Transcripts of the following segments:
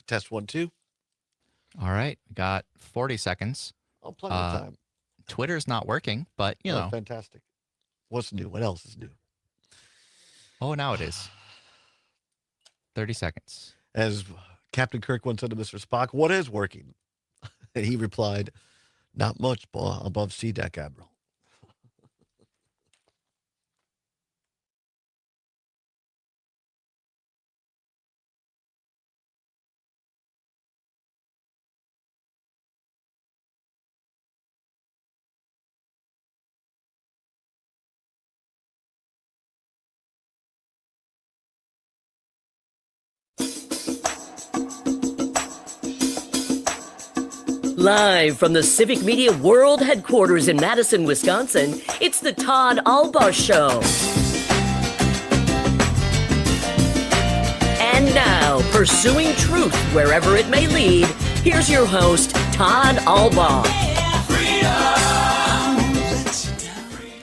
Test 1, 2. All right. We got 40 seconds. Oh, plenty of time. Twitter's not working, but you know. Fantastic. What's new? What else is new? Oh, now it is. 30 seconds. As Captain Kirk once said to Mr. Spock, what is working? And he replied, not much above sea deck, Admiral. Live from the Civic Media World Headquarters in Madison, Wisconsin, it's the Todd Allbaugh Show. And now, pursuing truth wherever it may lead, here's your host, Todd Allbaugh.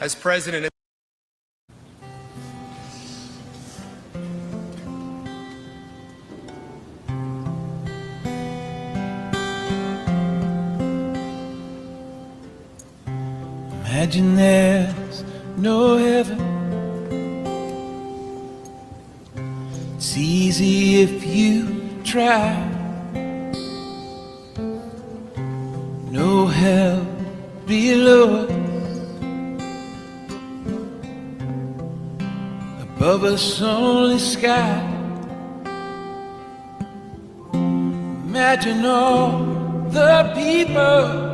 As president, imagine there's no heaven. It's easy if you try. No hell below us, above us only sky. Imagine all the people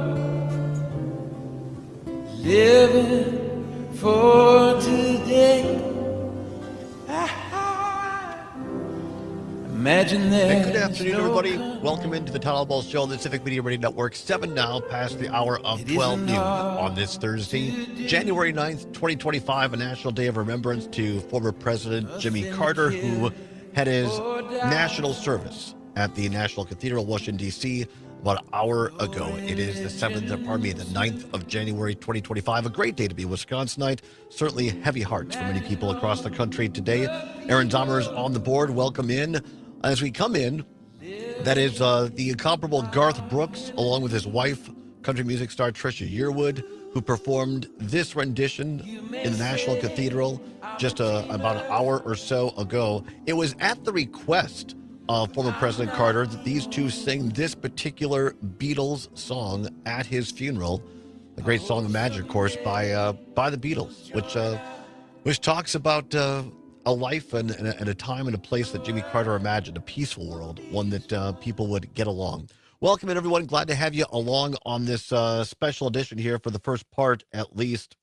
living for today. Imagine that. Good afternoon, everybody. Welcome into the Todd Allbaugh Show on the Civic Media Radio Network. 7 now, past the hour of 12 noon on this Thursday, January 9th, 2025, a national day of remembrance to former President Jimmy Carter, who had his national service at the National Cathedral, Washington, D.C., about an hour ago. It is the 9th of January, 2025. A great day to be a Wisconsinite. Certainly heavy hearts for many people across the country today. Aaron Zomer's on the board. Welcome in. As we come in, that is the incomparable Garth Brooks, along with his wife, country music star Trisha Yearwood, who performed this rendition in the National Cathedral just about an hour or so ago. It was at the request of former President Carter that these two sing this particular Beatles song at his funeral. The great song Imagine, of course, by the Beatles, which talks about a life and a time and a place that Jimmy Carter imagined, a peaceful world, one that people would get along. Welcome in, everyone. Glad to have you along on this special edition here for the first part, at least.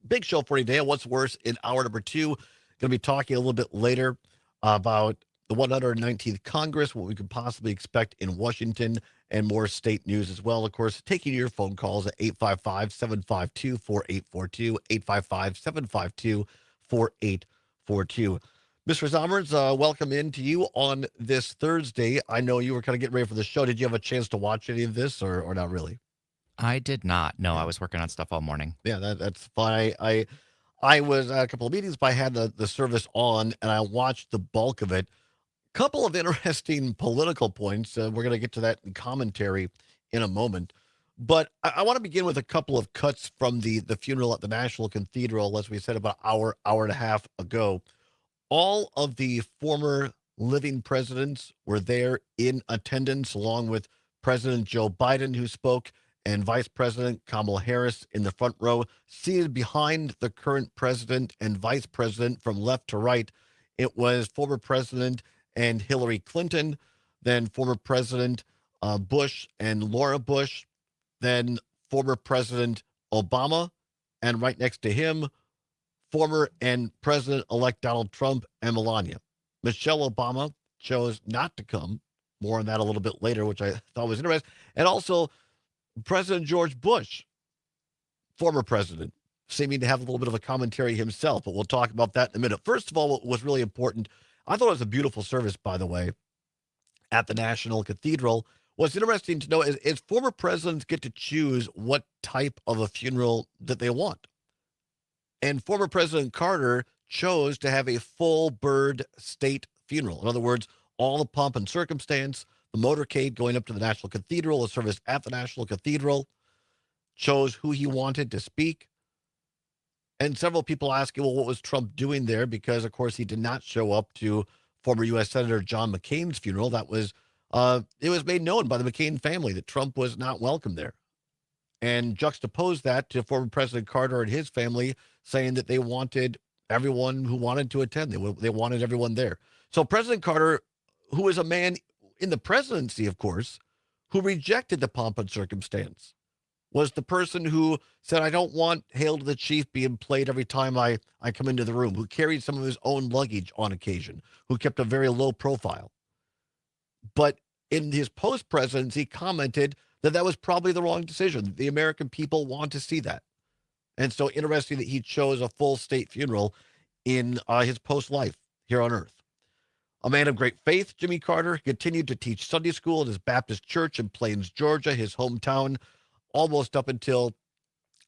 Big show for you today. What's worse in hour number 2. Going to be talking a little bit later about the 119th Congress, what we could possibly expect in Washington, and more state news as well. Of course, taking your phone calls at 855-752-4842, 855-752-4842. Mr. Zommers, welcome in to you on this Thursday. I know you were kind of getting ready for the show. Did you have a chance to watch any of this or not really? I did not. No, I was working on stuff all morning. Yeah, that's fine. I was at a couple of meetings, but I had the service on, and I watched the bulk of it. Couple of interesting political points. We're going to get to that in commentary in a moment. But I want to begin with a couple of cuts from the funeral at the National Cathedral, as we said about an hour and a half ago. All of the former living presidents were there in attendance, along with President Joe Biden, who spoke, and Vice President Kamala Harris in the front row, seated behind the current president and vice president from left to right. It was former President and Hillary Clinton, then former President Bush and Laura Bush, then former President Obama, and right next to him, former and President-elect Donald Trump and Melania. Michelle Obama chose not to come. More on that a little bit later, which I thought was interesting. And also President George Bush, former president, seeming to have a little bit of a commentary himself, but we'll talk about that in a minute. First of all, what was really important, I thought it was a beautiful service, by the way, at the National Cathedral. What's interesting to know is former presidents get to choose what type of a funeral that they want. And former President Carter chose to have a full bird state funeral. In other words, all the pomp and circumstance, the motorcade going up to the National Cathedral, a service at the National Cathedral, chose who he wanted to speak. And several people asking, well, what was Trump doing there? Because, of course, he did not show up to former U.S. Senator John McCain's funeral. That was, it was made known by the McCain family that Trump was not welcome there. And juxtapose that to former President Carter and his family saying that they wanted everyone who wanted to attend. They wanted everyone there. So President Carter, who is a man in the presidency, of course, who rejected the pomp and circumstance, was the person who said, I don't want Hail to the Chief being played every time I come into the room, who carried some of his own luggage on occasion, who kept a very low profile. But in his post-presidency commented that was probably the wrong decision. The American people want to see that. And so interesting that he chose a full state funeral in his post-life here on Earth. A man of great faith, Jimmy Carter continued to teach Sunday school at his Baptist church in Plains, Georgia, his hometown, almost up until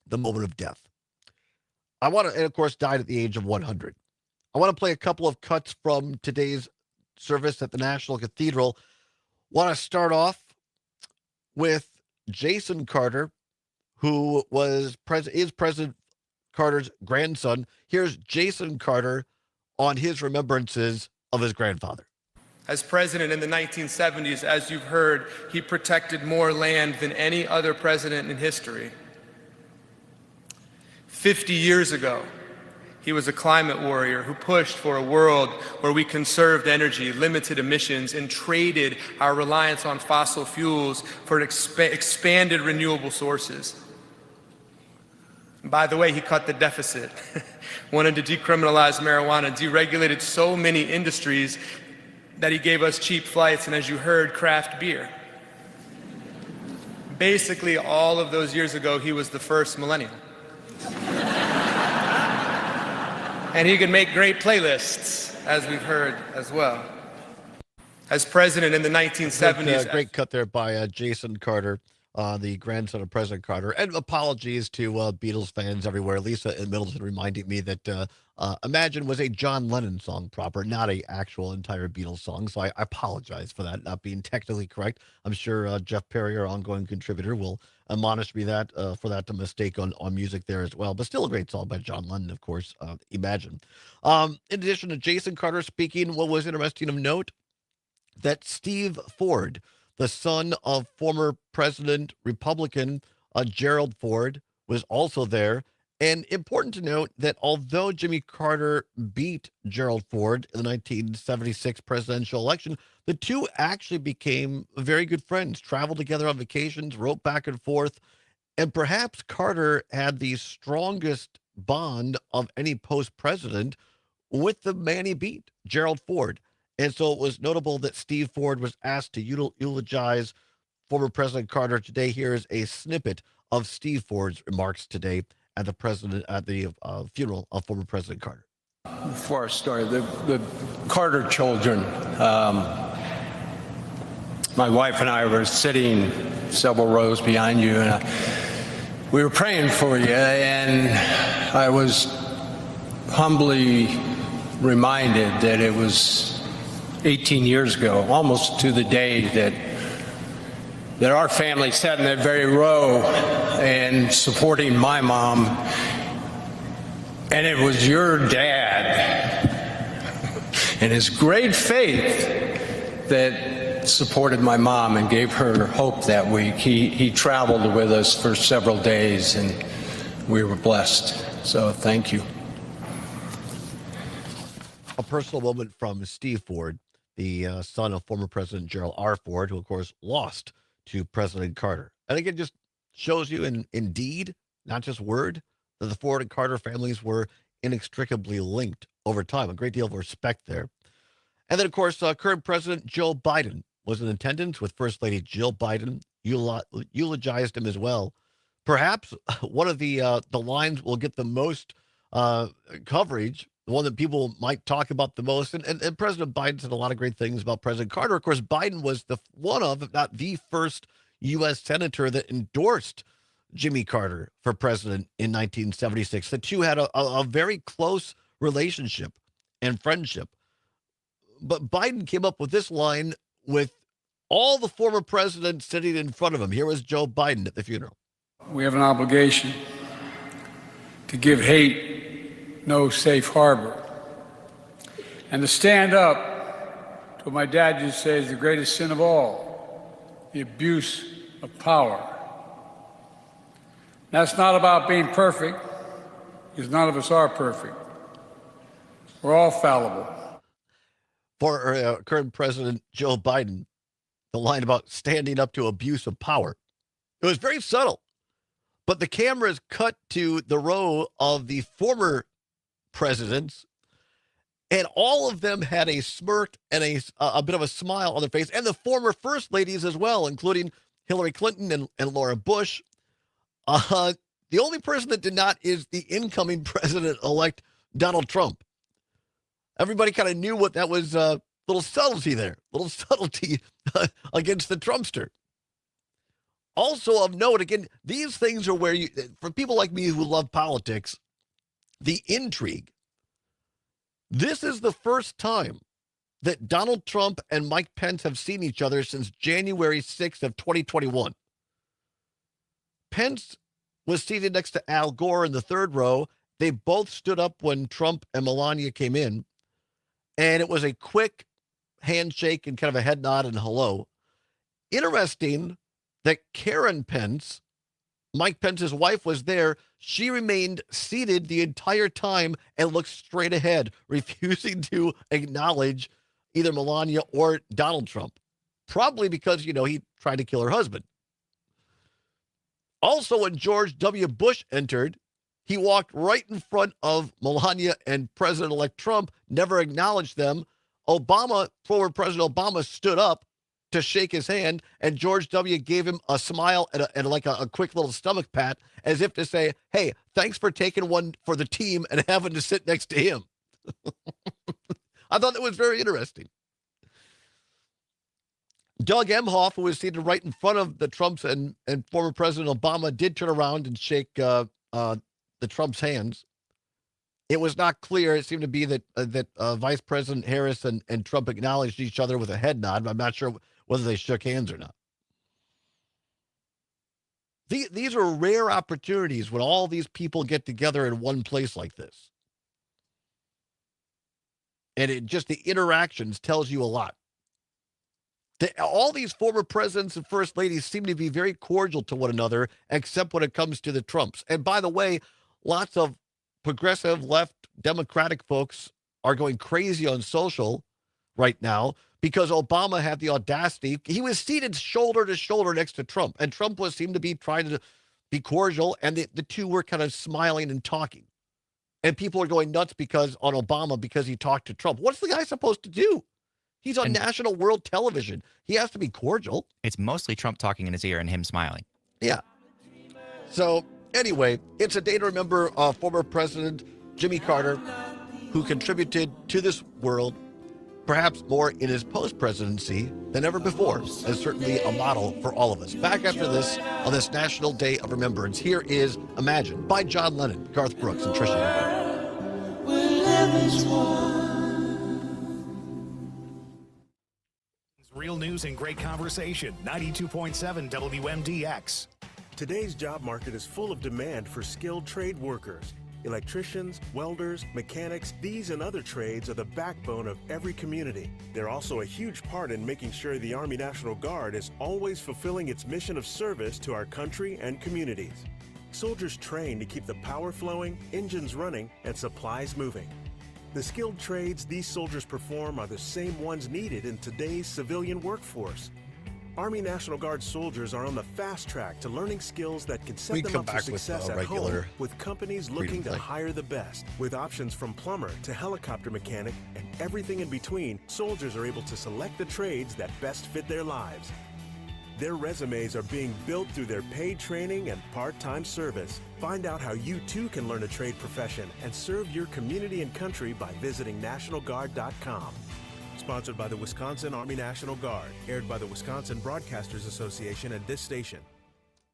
the moment of death. And of course, died at the age of 100. I want to play a couple of cuts from today's service at the National Cathedral. Want to start off with Jason Carter, who is President Carter's grandson. Here's Jason Carter on his remembrances of his grandfather. As president in the 1970s, as you've heard, he protected more land than any other president in history. 50 years ago, he was a climate warrior who pushed for a world where we conserved energy, limited emissions, and traded our reliance on fossil fuels for expanded renewable sources. And by the way, he cut the deficit, wanted to decriminalize marijuana, deregulated so many industries that he gave us cheap flights and, as you heard, craft beer. Basically, all of those years ago, he was the first millennial. And he could make great playlists, as we've heard as well. As president in the 1970s. Great cut there by Jason Carter, the grandson of President Carter. And apologies to Beatles fans everywhere. Lisa in Middleton reminding me that Imagine was a John Lennon song proper, not a actual entire Beatles song. So I apologize for that not being technically correct. I'm sure Jeff Perry, our ongoing contributor, will admonish me that for that mistake on music there as well. But still a great song by John Lennon, of course. Imagine. In addition to Jason Carter speaking, what was interesting of note, that Steve Ford, the son of former President Republican Gerald Ford, was also there. And important to note that although Jimmy Carter beat Gerald Ford in the 1976 presidential election, the two actually became very good friends, traveled together on vacations, wrote back and forth. And perhaps Carter had the strongest bond of any post-president with the man he beat, Gerald Ford. And so it was notable that Steve Ford was asked to eulogize former President Carter. Today, here is a snippet of Steve Ford's remarks today at the funeral of former President Carter. For our story, the Carter children, my wife and I were sitting several rows behind you, and we were praying for you, and I was humbly reminded that it was 18 years ago, almost to the day, that our family sat in that very row and supporting my mom, and it was your dad and his great faith that supported my mom and gave her hope that week. He traveled with us for several days, and we were blessed. So thank you. A personal moment from Steve Ford, the son of former President Gerald R. Ford, who, of course, lost to President Carter. I think it just shows you in deed, not just word, that the Ford and Carter families were inextricably linked over time. A great deal of respect there. And then, of course, current President Joe Biden was in attendance with First Lady Jill Biden, eulogized him as well. Perhaps one of the lines will get the most coverage, the one that people might talk about the most. And President Biden said a lot of great things about President Carter. Of course, Biden was one of, if not the first U.S. senator that endorsed Jimmy Carter for president in 1976. The two had a very close relationship and friendship. But Biden came up with this line with all the former presidents sitting in front of him. Here was Joe Biden at the funeral. We have an obligation to give hate no safe harbor and to stand up to what my dad used to say is the greatest sin of all, the abuse of power. That's not about being perfect, because none of us are perfect. We're all fallible. For current President Joe Biden, the line about standing up to abuse of power. It was very subtle, but the cameras cut to the row of the former presidents, and all of them had a smirk and a bit of a smile on their face, and the former first ladies as well, including Hillary Clinton and Laura Bush. The only person that did not is the incoming president-elect Donald Trump. Everybody kind of knew what that was, little subtlety there, little subtlety against the Trumpster. Also of note, again, these things are where for people like me who love politics, the intrigue. This is the first time that Donald Trump and Mike Pence have seen each other since January 6th of 2021. Pence was seated next to Al Gore in the third row. They both stood up when Trump and Melania came in. And it was a quick handshake and kind of a head nod and hello. Interesting that Karen Pence, Mike Pence's wife, was there. She remained seated the entire time and looked straight ahead, refusing to acknowledge either Melania or Donald Trump. Probably because, he tried to kill her husband. Also, when George W. Bush entered, he walked right in front of Melania and President-elect Trump, never acknowledged them. Former President Obama stood up to shake his hand, and George W. gave him a smile and like a quick little stomach pat, as if to say, hey, thanks for taking one for the team and having to sit next to him. I thought that was very interesting. Doug Emhoff, who was seated right in front of the Trumps and former President Obama, did turn around and shake the Trump's hands. It was not clear. It seemed to be that Vice President Harris and Trump acknowledged each other with a head nod. I'm not sure whether they shook hands or not. These are rare opportunities when all these people get together in one place like this. And the interactions tells you a lot. All these former presidents and first ladies seem to be very cordial to one another, except when it comes to the Trumps. And by the way, lots of progressive left Democratic folks are going crazy on social right now because Obama had the audacity. He was seated shoulder to shoulder next to Trump, and Trump seemed to be trying to be cordial, and the two were kind of smiling and talking. And people are going nuts on Obama because he talked to Trump. What's the guy supposed to do? He's on national world television. He has to be cordial. It's mostly Trump talking in his ear and him smiling. Yeah. So anyway, it's a day to remember former President Jimmy Carter, who contributed to this world perhaps more in his post-presidency than ever before, as certainly a model for all of us. Back after this, on this National Day of Remembrance, here is Imagine by John Lennon, Garth Brooks, and Trisha. Real news and great conversation. 92.7 WMDX. Today's job market is full of demand for skilled trade workers. Electricians, welders, mechanics, these and other trades are the backbone of every community. They're also a huge part in making sure the Army National Guard is always fulfilling its mission of service to our country and communities. Soldiers train to keep the power flowing, engines running, and supplies moving. The skilled trades these soldiers perform are the same ones needed in today's civilian workforce. Army National Guard soldiers are on the fast track to learning skills that can set them up for success at home, with companies looking to hire the best. With options from plumber to helicopter mechanic and everything in between, soldiers are able to select the trades that best fit their lives. Their resumes are being built through their paid training and part-time service. Find out how you too can learn a trade profession and serve your community and country by visiting NationalGuard.com. Sponsored by the Wisconsin Army National Guard. Aired by the Wisconsin Broadcasters Association and this station.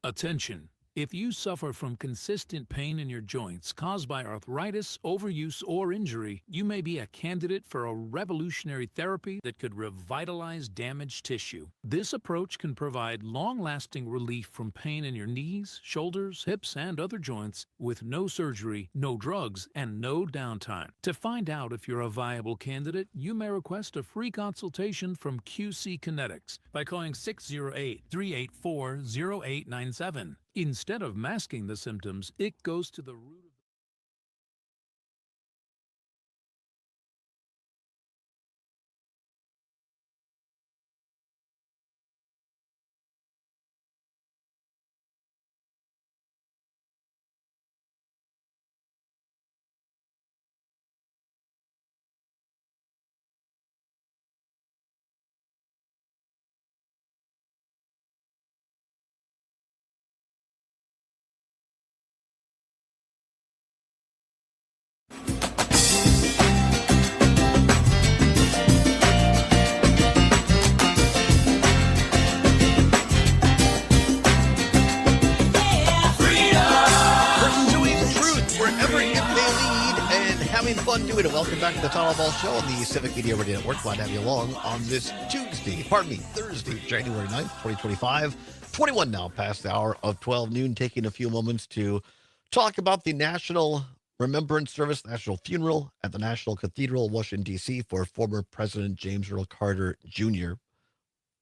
Attention. If you suffer from consistent pain in your joints caused by arthritis, overuse, or injury, you may be a candidate for a revolutionary therapy that could revitalize damaged tissue. This approach can provide long-lasting relief from pain in your knees, shoulders, hips, and other joints with no surgery, no drugs, and no downtime. To find out if you're a viable candidate, you may request a free consultation from QC Kinetics by calling 608-384-0897. Instead of masking the symptoms, it goes to the root of Pursuing truth wherever it may lead and having fun doing it. Welcome back to the Todd Allbaugh Show on the Civic Media Radio Network. Glad to have you along on this Thursday, January 9th, 2025. 21 now past the hour of 12 noon, taking a few moments to talk about the National Remembrance Service, National Funeral at the National Cathedral, Washington, D.C. for former President James Earl Carter Jr.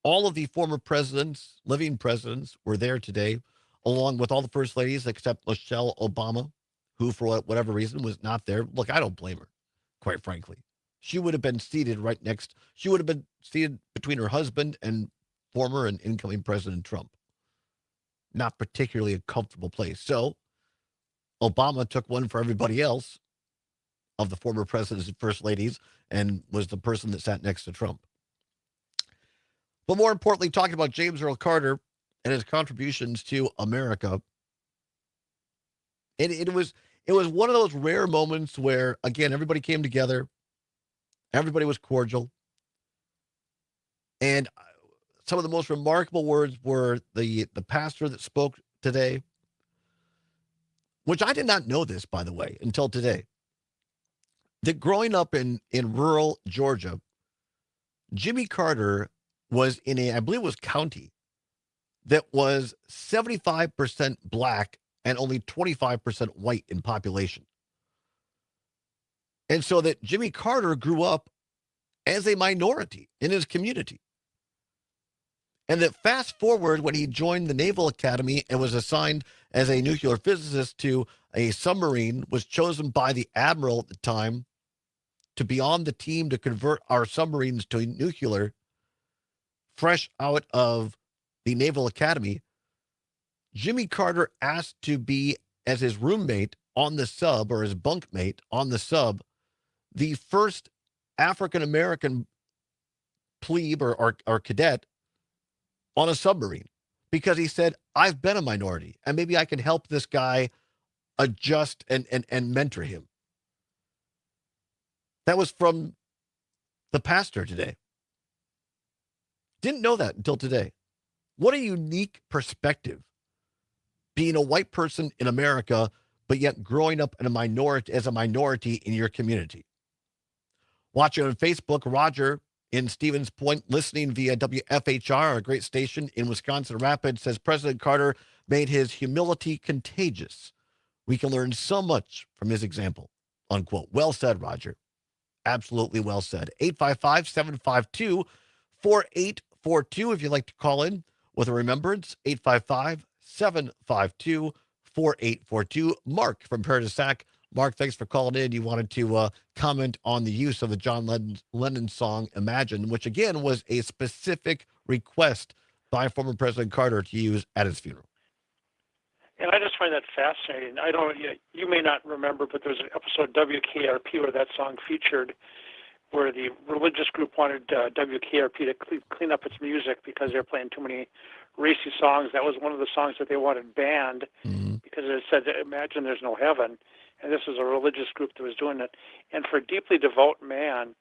All of the former presidents, living presidents, were there today, along with all the first ladies except Michelle Obama, who, for whatever reason, was not there. Look, I don't blame her, quite frankly. She would have been seated between her husband and former and incoming President Trump. Not particularly a comfortable place. So Obama took one for everybody else of the former presidents and first ladies and was the person that sat next to Trump. But more importantly, talking about James Earl Carter and his contributions to America. And it was one of those rare moments where, again, everybody came together. Everybody was cordial. And some of the most remarkable words were the pastor that spoke today, which I did not know this, by the way, until today. That growing up in rural Georgia, Jimmy Carter was in I believe it was county that was 75% black and only 25% white in population. And so that Jimmy Carter grew up as a minority in his community. And that fast forward when he joined the Naval Academy and was assigned as a nuclear physicist to a submarine, was chosen by the admiral at the time to be on the team to convert our submarines to nuclear, fresh out of the Naval Academy. Jimmy Carter asked to be, as his roommate on the sub, or his bunkmate on the sub, the first African-American plebe or cadet on a submarine, because he said, I've been a minority and maybe I can help this guy adjust and mentor him. That was from the pastor today. Didn't know that until today. What a unique perspective, being a white person in America, but yet growing up in as a minority in your community. Watching on Facebook, Roger in Stevens Point, listening via WFHR, a great station in Wisconsin Rapids, says President Carter made his humility contagious. We can learn so much from his example, unquote. Well said, Roger. Absolutely well said. 855-752-4842 if you'd like to call in with a remembrance. 855-752-4842. Mark from Paradise Sac. Mark, thanks for calling in. You wanted to comment on the use of the John Lennon song Imagine, which again was a specific request by former President Carter to use at his funeral. And I just find that fascinating. You may not remember, but there's an episode of WKRP where that song featured, where the religious group wanted WKRP to clean up its music because they're playing too many racy songs. That was one of the songs that they wanted banned because it said, imagine there's no heaven. And this was a religious group that was doing it. And for a deeply devout man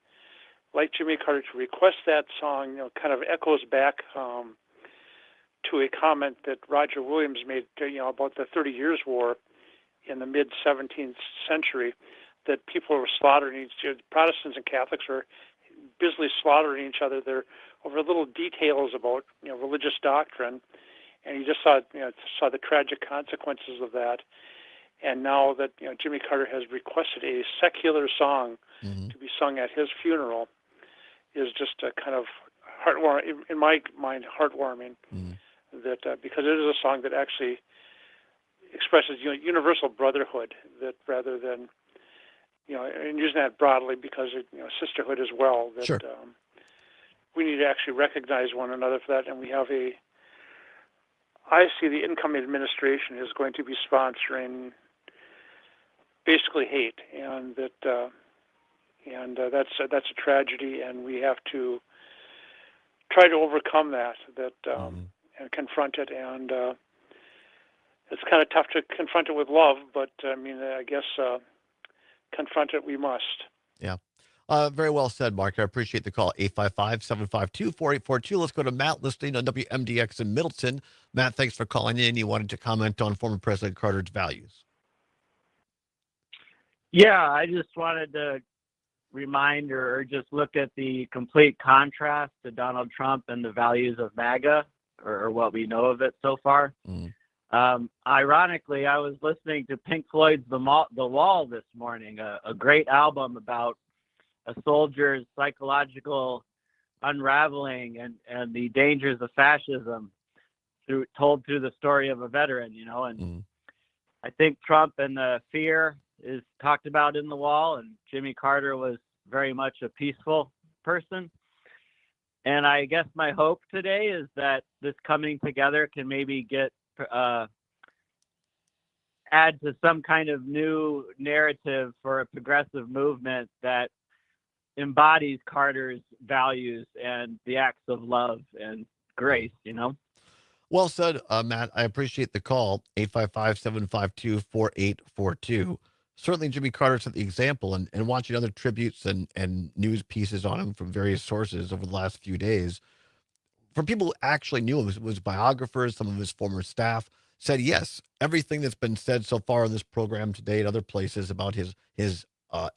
like Jimmy Carter to request that song, kind of echoes back to a comment that Roger Williams made, about the 30 Years' War in the mid-17th century, that people were slaughtering Protestants and Catholics were busily slaughtering each other there over little details about religious doctrine, and he just saw the tragic consequences of that. And now that Jimmy Carter has requested a secular song to be sung at his funeral, is just a kind of heartwarming, in my mind, heartwarming. That because it is a song that actually expresses universal brotherhood, that rather than and using that broadly because sisterhood as well. That Sure. We need to actually recognize one another for that, and we have I see the incoming administration is going to be sponsoring basically hate, and that's a tragedy, and we have to try to overcome that and confront it. And it's kind of tough to confront it with love, but I guess confront it we must. Yeah. Very well said, Mark. I appreciate the call. 855-752-4842. Let's go to Matt listening on WMDX in Middleton. Matt, thanks for calling in. You wanted to comment on former President Carter's values. Yeah, I just wanted to remind or just look at the complete contrast to Donald Trump and the values of MAGA, or what we know of it so far. Ironically, I was listening to Pink Floyd's The Wall this morning, a great album about a soldier's psychological unraveling and the dangers of fascism told through the story of a veteran, and I think Trump and the fear is talked about in The Wall, and Jimmy Carter was very much a peaceful person. And I guess my hope today is that this coming together can maybe add to some kind of new narrative for a progressive movement that embodies Carter's values and the acts of love and grace, Well said, Matt. I appreciate the call. 855-752-4842. Certainly Jimmy Carter set the example, and watching other tributes and news pieces on him from various sources over the last few days, from people who actually knew him, was biographers, some of his former staff, said, yes, everything that's been said so far in this program today and other places about his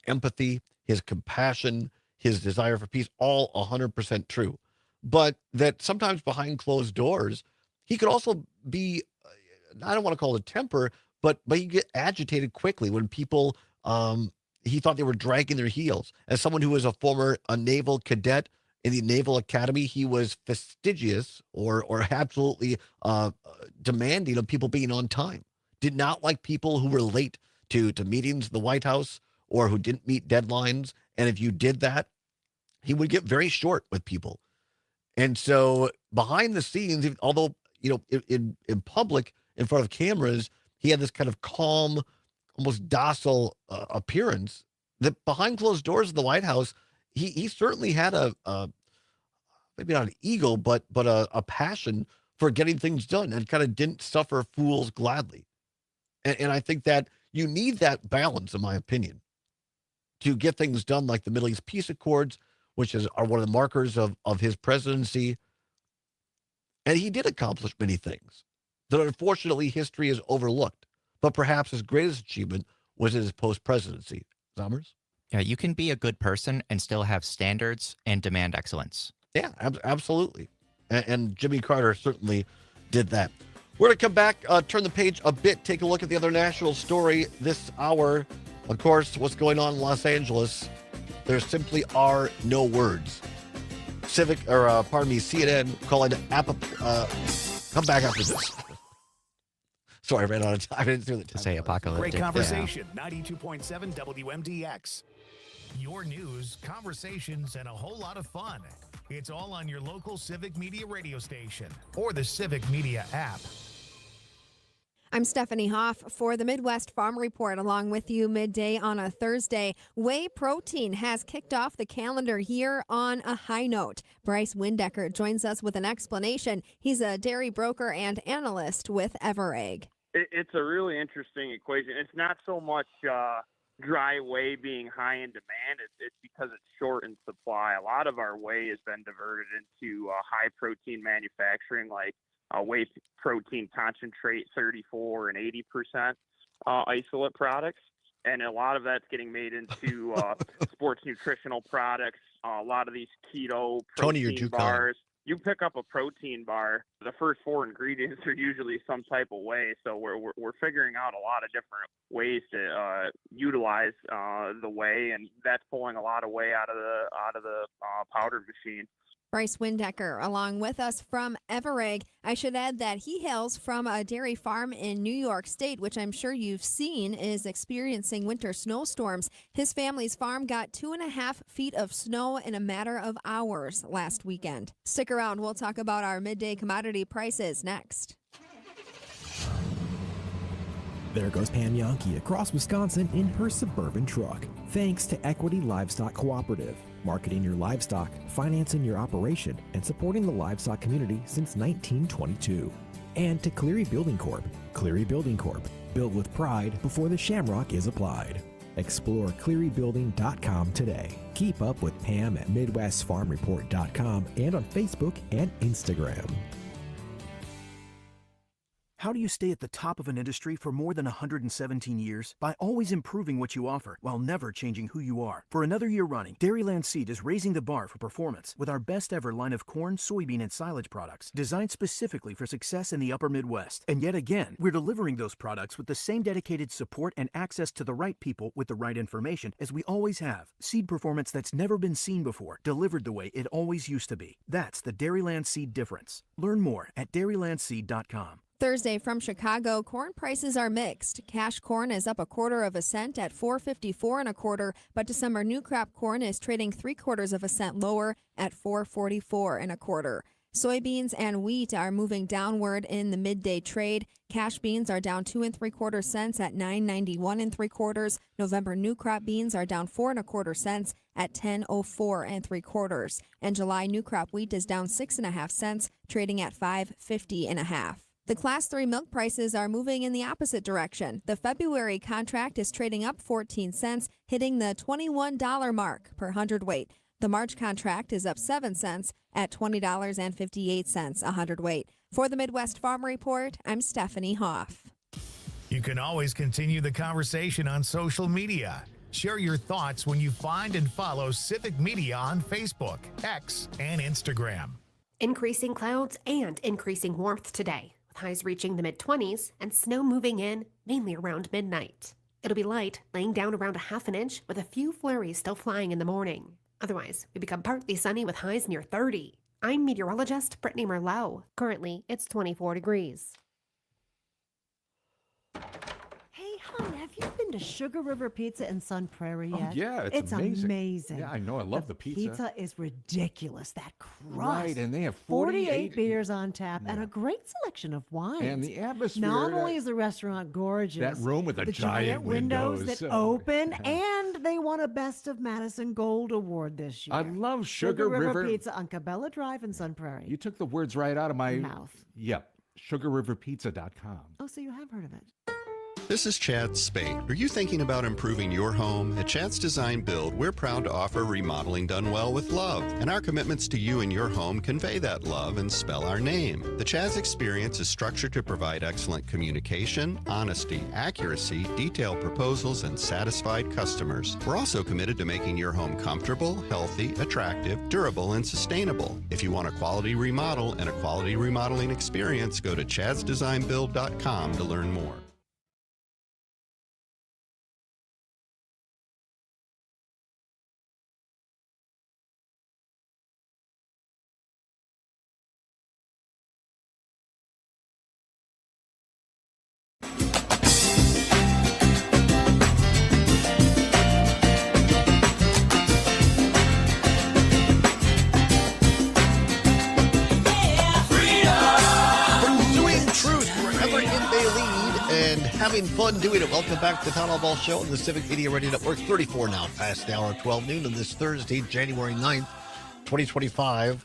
empathy, his compassion, his desire for peace, all 100% true. But that sometimes behind closed doors, he could also be, I don't want to call it a temper, but he get agitated quickly when people, he thought they were dragging their heels. As someone who was a former naval cadet in the Naval Academy, he was fastidious or absolutely demanding of people being on time. Did not like people who were late to meetings in the White House or who didn't meet deadlines. And if you did that, he would get very short with people. And so behind the scenes, although, in public, in front of cameras, he had this kind of calm, almost docile appearance, that behind closed doors in the White House, he certainly had maybe not an ego, but a passion for getting things done, and kind of didn't suffer fools gladly. And I think that you need that balance, in my opinion, to get things done, like the Middle East peace accords, which are one of the markers of his presidency. And he did accomplish many things that unfortunately history has overlooked. But perhaps his greatest achievement was his post-presidency. Zommers? Yeah, you can be a good person and still have standards and demand excellence. Yeah, absolutely. And Jimmy Carter certainly did that. We're going to come back, turn the page a bit, take a look at the other national story this hour. Of course, what's going on in Los Angeles. There simply are no words. CNN calling come back after this. Sorry, I ran out of time. I didn't do the time. To say apocalyptic. Great conversation. 92.7 WMDX. Your news, conversations, and a whole lot of fun. It's all on your local Civic Media radio station or the Civic Media app. I'm Stephanie Hoff for the Midwest Farm Report, along with you midday on a Thursday. Whey protein has kicked off the calendar year on a high note. Bryce Windecker joins us with an explanation. He's a dairy broker and analyst with Everegg. It's a really interesting equation. It's not so much dry whey being high in demand. It's because it's short in supply. A lot of our whey has been diverted into high protein manufacturing, like whey protein concentrate 34 and 80% isolate products. And a lot of that's getting made into sports nutritional products. A lot of these keto Tony, you're protein too kind. bars. You pick up a protein bar, the first 4 ingredients are usually some type of whey. So we're figuring out a lot of different ways to utilize the whey, and that's pulling a lot of whey out of the powder machine. Bryce Windecker, along with us from Everegg. I should add that he hails from a dairy farm in New York State, which I'm sure you've seen is experiencing winter snowstorms. His family's farm got 2.5 feet of snow in a matter of hours last weekend. Stick around. We'll talk about our midday commodity prices next. There goes Pam Yankee across Wisconsin in her Suburban truck. Thanks to Equity Livestock Cooperative, marketing your livestock, financing your operation, and supporting the livestock community since 1922. And to Cleary Building Corp. Cleary Building Corp. Built with pride before the shamrock is applied. Explore clearybuilding.com today. Keep up with Pam at MidwestFarmReport.com and on Facebook and Instagram. How do you stay at the top of an industry for more than 117 years? By always improving what you offer while never changing who you are. For another year running, Dairyland Seed is raising the bar for performance with our best ever line of corn, soybean, and silage products designed specifically for success in the upper Midwest. And yet again, we're delivering those products with the same dedicated support and access to the right people with the right information as we always have. Seed performance that's never been seen before, delivered the way it always used to be. That's the Dairyland Seed difference. Learn more at dairylandseed.com. Thursday from Chicago, corn prices are mixed. Cash corn is up 1/4 cent at $4.54 1/4, but December new crop corn is trading 3/4 cent lower at $4.44 1/4. Soybeans and wheat are moving downward in the midday trade. Cash beans are down 2 3/4 cents at $9.91 3/4. November new crop beans are down 4 1/4 cents at $10.04 3/4. And July new crop wheat is down 6 1/2 cents, trading at $5.50 1/2. The Class 3 milk prices are moving in the opposite direction. The February contract is trading up 14 cents, hitting the $21 mark per hundredweight. The March contract is up 7 cents at $20.58 a hundredweight. For the Midwest Farm Report, I'm Stephanie Hoff. You can always continue the conversation on social media. Share your thoughts when you find and follow Civic Media on Facebook, X, and Instagram. Increasing clouds and increasing warmth today, with highs reaching the mid-20s and snow moving in mainly around midnight. It'll be light, laying down around 1/2 inch with a few flurries still flying in the morning. Otherwise, we become partly sunny with highs near 30. I'm meteorologist Brittany Merlot. Currently, it's 24 degrees. Hey, hon, have you been to Sugar River Pizza in Sun Prairie yet? Oh, yeah, it's amazing. Yeah, I know. I love the pizza. Pizza is ridiculous. That crust. Right, and they have 48 beers on tap and a great selection of wines. And the atmosphere. Not only is the restaurant gorgeous, that room with the giant windows that open, yeah. and they won a Best of Madison Gold Award this year. I love Sugar River Pizza on Cabela Drive in Sun Prairie. You took the words right out of my mouth. Yep, sugarriverpizza.com. Oh, so you have heard of it. This is Chad Spade. Are you thinking about improving your home? At Chad's Design Build, we're proud to offer remodeling done well with love. And our commitments to you and your home convey that love and spell our name. The Chad's experience is structured to provide excellent communication, honesty, accuracy, detailed proposals, and satisfied customers. We're also committed to making your home comfortable, healthy, attractive, durable, and sustainable. If you want a quality remodel and a quality remodeling experience, go to chadsdesignbuild.com to learn more. Having fun doing it. Welcome back to the Todd Allbaugh Show on the Civic Media Radio Network. 34 now past the hour of 12 noon on this Thursday, January 9th, 2025.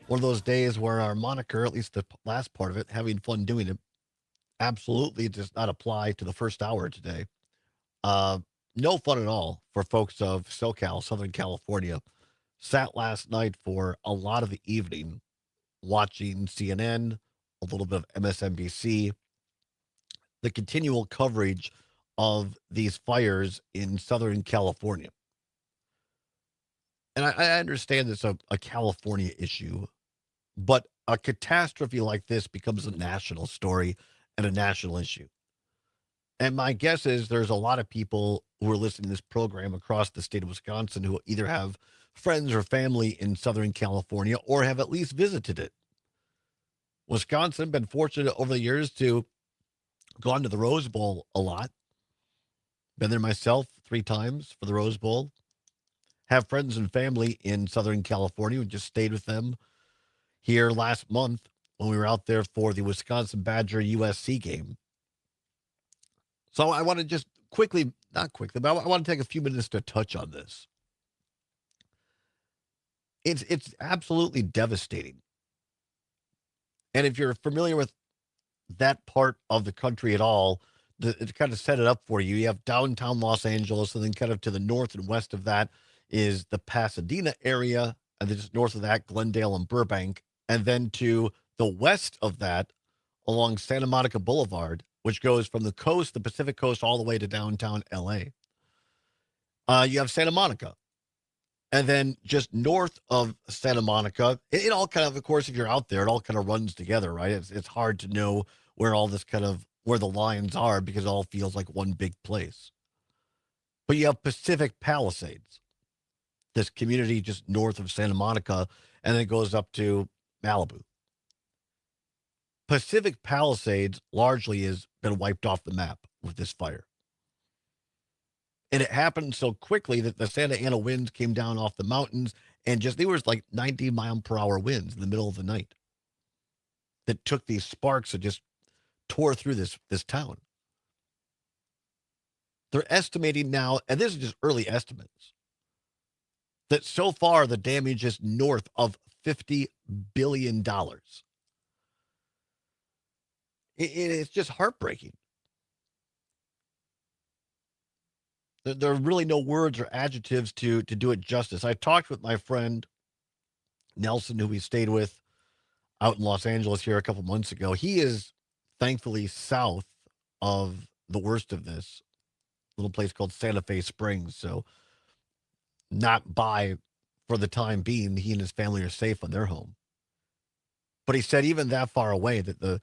One of those days where our moniker, at least the last part of it, having fun doing it, absolutely does not apply to the first hour today. No fun at all for folks of SoCal, Southern California. Sat last night for a lot of the evening watching CNN, a little bit of MSNBC, the continual coverage of these fires in Southern California. And I understand it's a California issue, but a catastrophe like this becomes a national story and a national issue. And my guess is there's a lot of people who are listening to this program across the state of Wisconsin who either have friends or family in Southern California or have at least visited it. Wisconsin been fortunate over the years to gone to the Rose Bowl a lot. Been there myself 3 times for the Rose Bowl. Have friends and family in Southern California who just stayed with them here last month when we were out there for the Wisconsin Badger USC game. So I want to just quickly, not quickly, but I want to take a few minutes to touch on this. It's absolutely devastating. And if you're familiar with that part of the country at all, to kind of set it up for you, you have downtown Los Angeles, and then kind of to the north and west of that is the Pasadena area, and then just north of that, Glendale and Burbank, and then to the west of that, along Santa Monica Boulevard, which goes from the coast, the Pacific Coast, all the way to downtown L.A. You have Santa Monica. And then just north of Santa Monica, it all kind of course, if you're out there, it all kind of runs together, right? It's hard to know where all this kind of, where the lines are because it all feels like one big place. But you have Pacific Palisades, this community just north of Santa Monica, and then it goes up to Malibu. Pacific Palisades largely has been wiped off the map with this fire. And it happened so quickly that the Santa Ana winds came down off the mountains and just, they were like 90-mile-per-hour winds in the middle of the night that took these sparks and just tore through this town. They're estimating now, and this is just early estimates, that so far the damage is north of $50 billion. It's just heartbreaking. There are really no words or adjectives to do it justice. I talked with my friend Nelson, who we stayed with out in Los Angeles here a couple months ago. He is thankfully south of the worst of this little place called Santa Fe Springs. So not by, for the time being, he and his family are safe on their home. But he said even that far away that the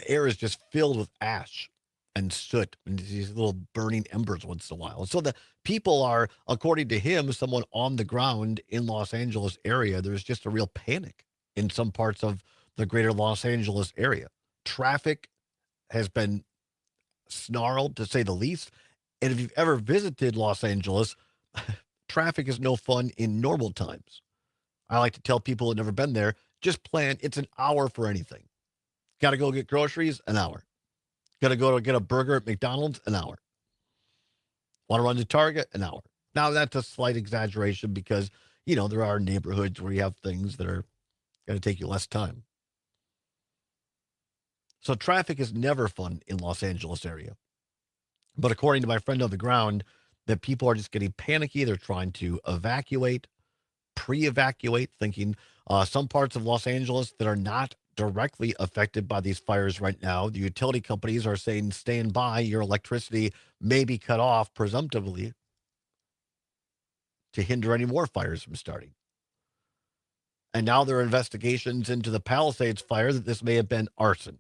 air is just filled with ash and soot and these little burning embers once in a while. And so the people are, according to him, someone on the ground in Los Angeles area, there's just a real panic in some parts of the greater Los Angeles area. Traffic has been snarled, to say the least. And if you've ever visited Los Angeles, traffic is no fun in normal times. I like to tell people who've never been there, just plan, it's an hour for anything. Got to go get groceries, an hour. Got to go to get a burger at McDonald's, an hour. Want to run to Target, an hour. Now, that's a slight exaggeration because, there are neighborhoods where you have things that are going to take you less time. So traffic is never fun in Los Angeles area. But according to my friend on the ground, that people are just getting panicky. They're trying to evacuate, pre-evacuate, thinking some parts of Los Angeles that are not directly affected by these fires right now. The utility companies are saying, stand by, your electricity may be cut off presumptively to hinder any more fires from starting. And now there are investigations into the Palisades fire that this may have been arson.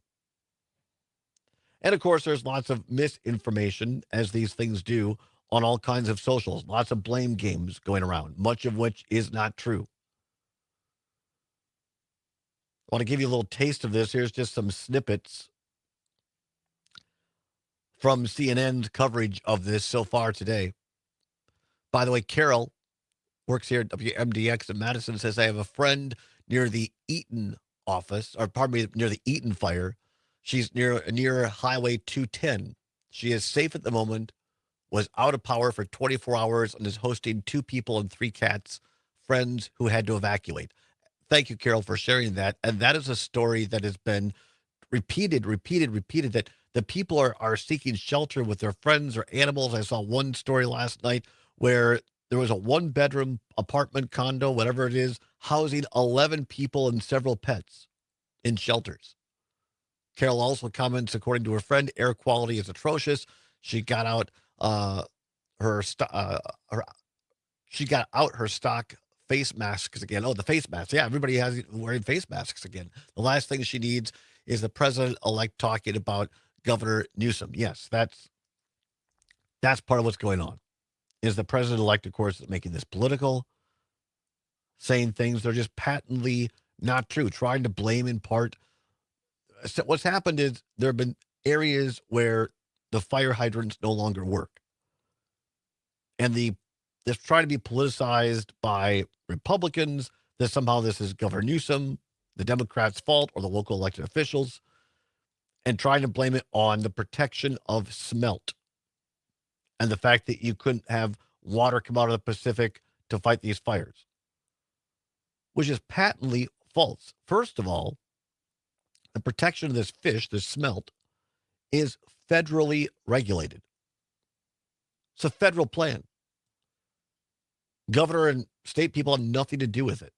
And of course, there's lots of misinformation, as these things do, on all kinds of socials. Lots of blame games going around, much of which is not true. I want to give you a little taste of this. Here's just some snippets from CNN's coverage of this so far today. By the way, Carol works here at WMDX in Madison, says, I have a friend near the Eaton office, or pardon me, near the Eaton fire. She's near Highway 210. She is safe at the moment, was out of power for 24 hours, and is hosting 2 people and 3 cats, friends who had to evacuate. Thank you, Carol, for sharing that. And that is a story that has been repeated, that the people are seeking shelter with their friends or animals. I saw one story last night where there was a 1-bedroom apartment condo, whatever it is, housing 11 people and several pets in shelters. Carol also comments, according to her friend, air quality is atrocious. She got out her stock face masks again. Oh, the face masks. Yeah, everybody has wearing face masks again. The last thing she needs is the president-elect talking about Governor Newsom. Yes, that's part of what's going on. Is the president-elect, of course, making this political, saying things that are just patently not true, trying to blame in part. So what's happened is there have been areas where the fire hydrants no longer work. And this trying to be politicized by Republicans, that somehow this is Governor Newsom, the Democrats' fault, or the local elected officials, and trying to blame it on the protection of smelt and the fact that you couldn't have water come out of the Pacific to fight these fires, which is patently false. First of all, the protection of this fish, this smelt, is federally regulated. It's a federal plan. Governor and state people have nothing to do with it.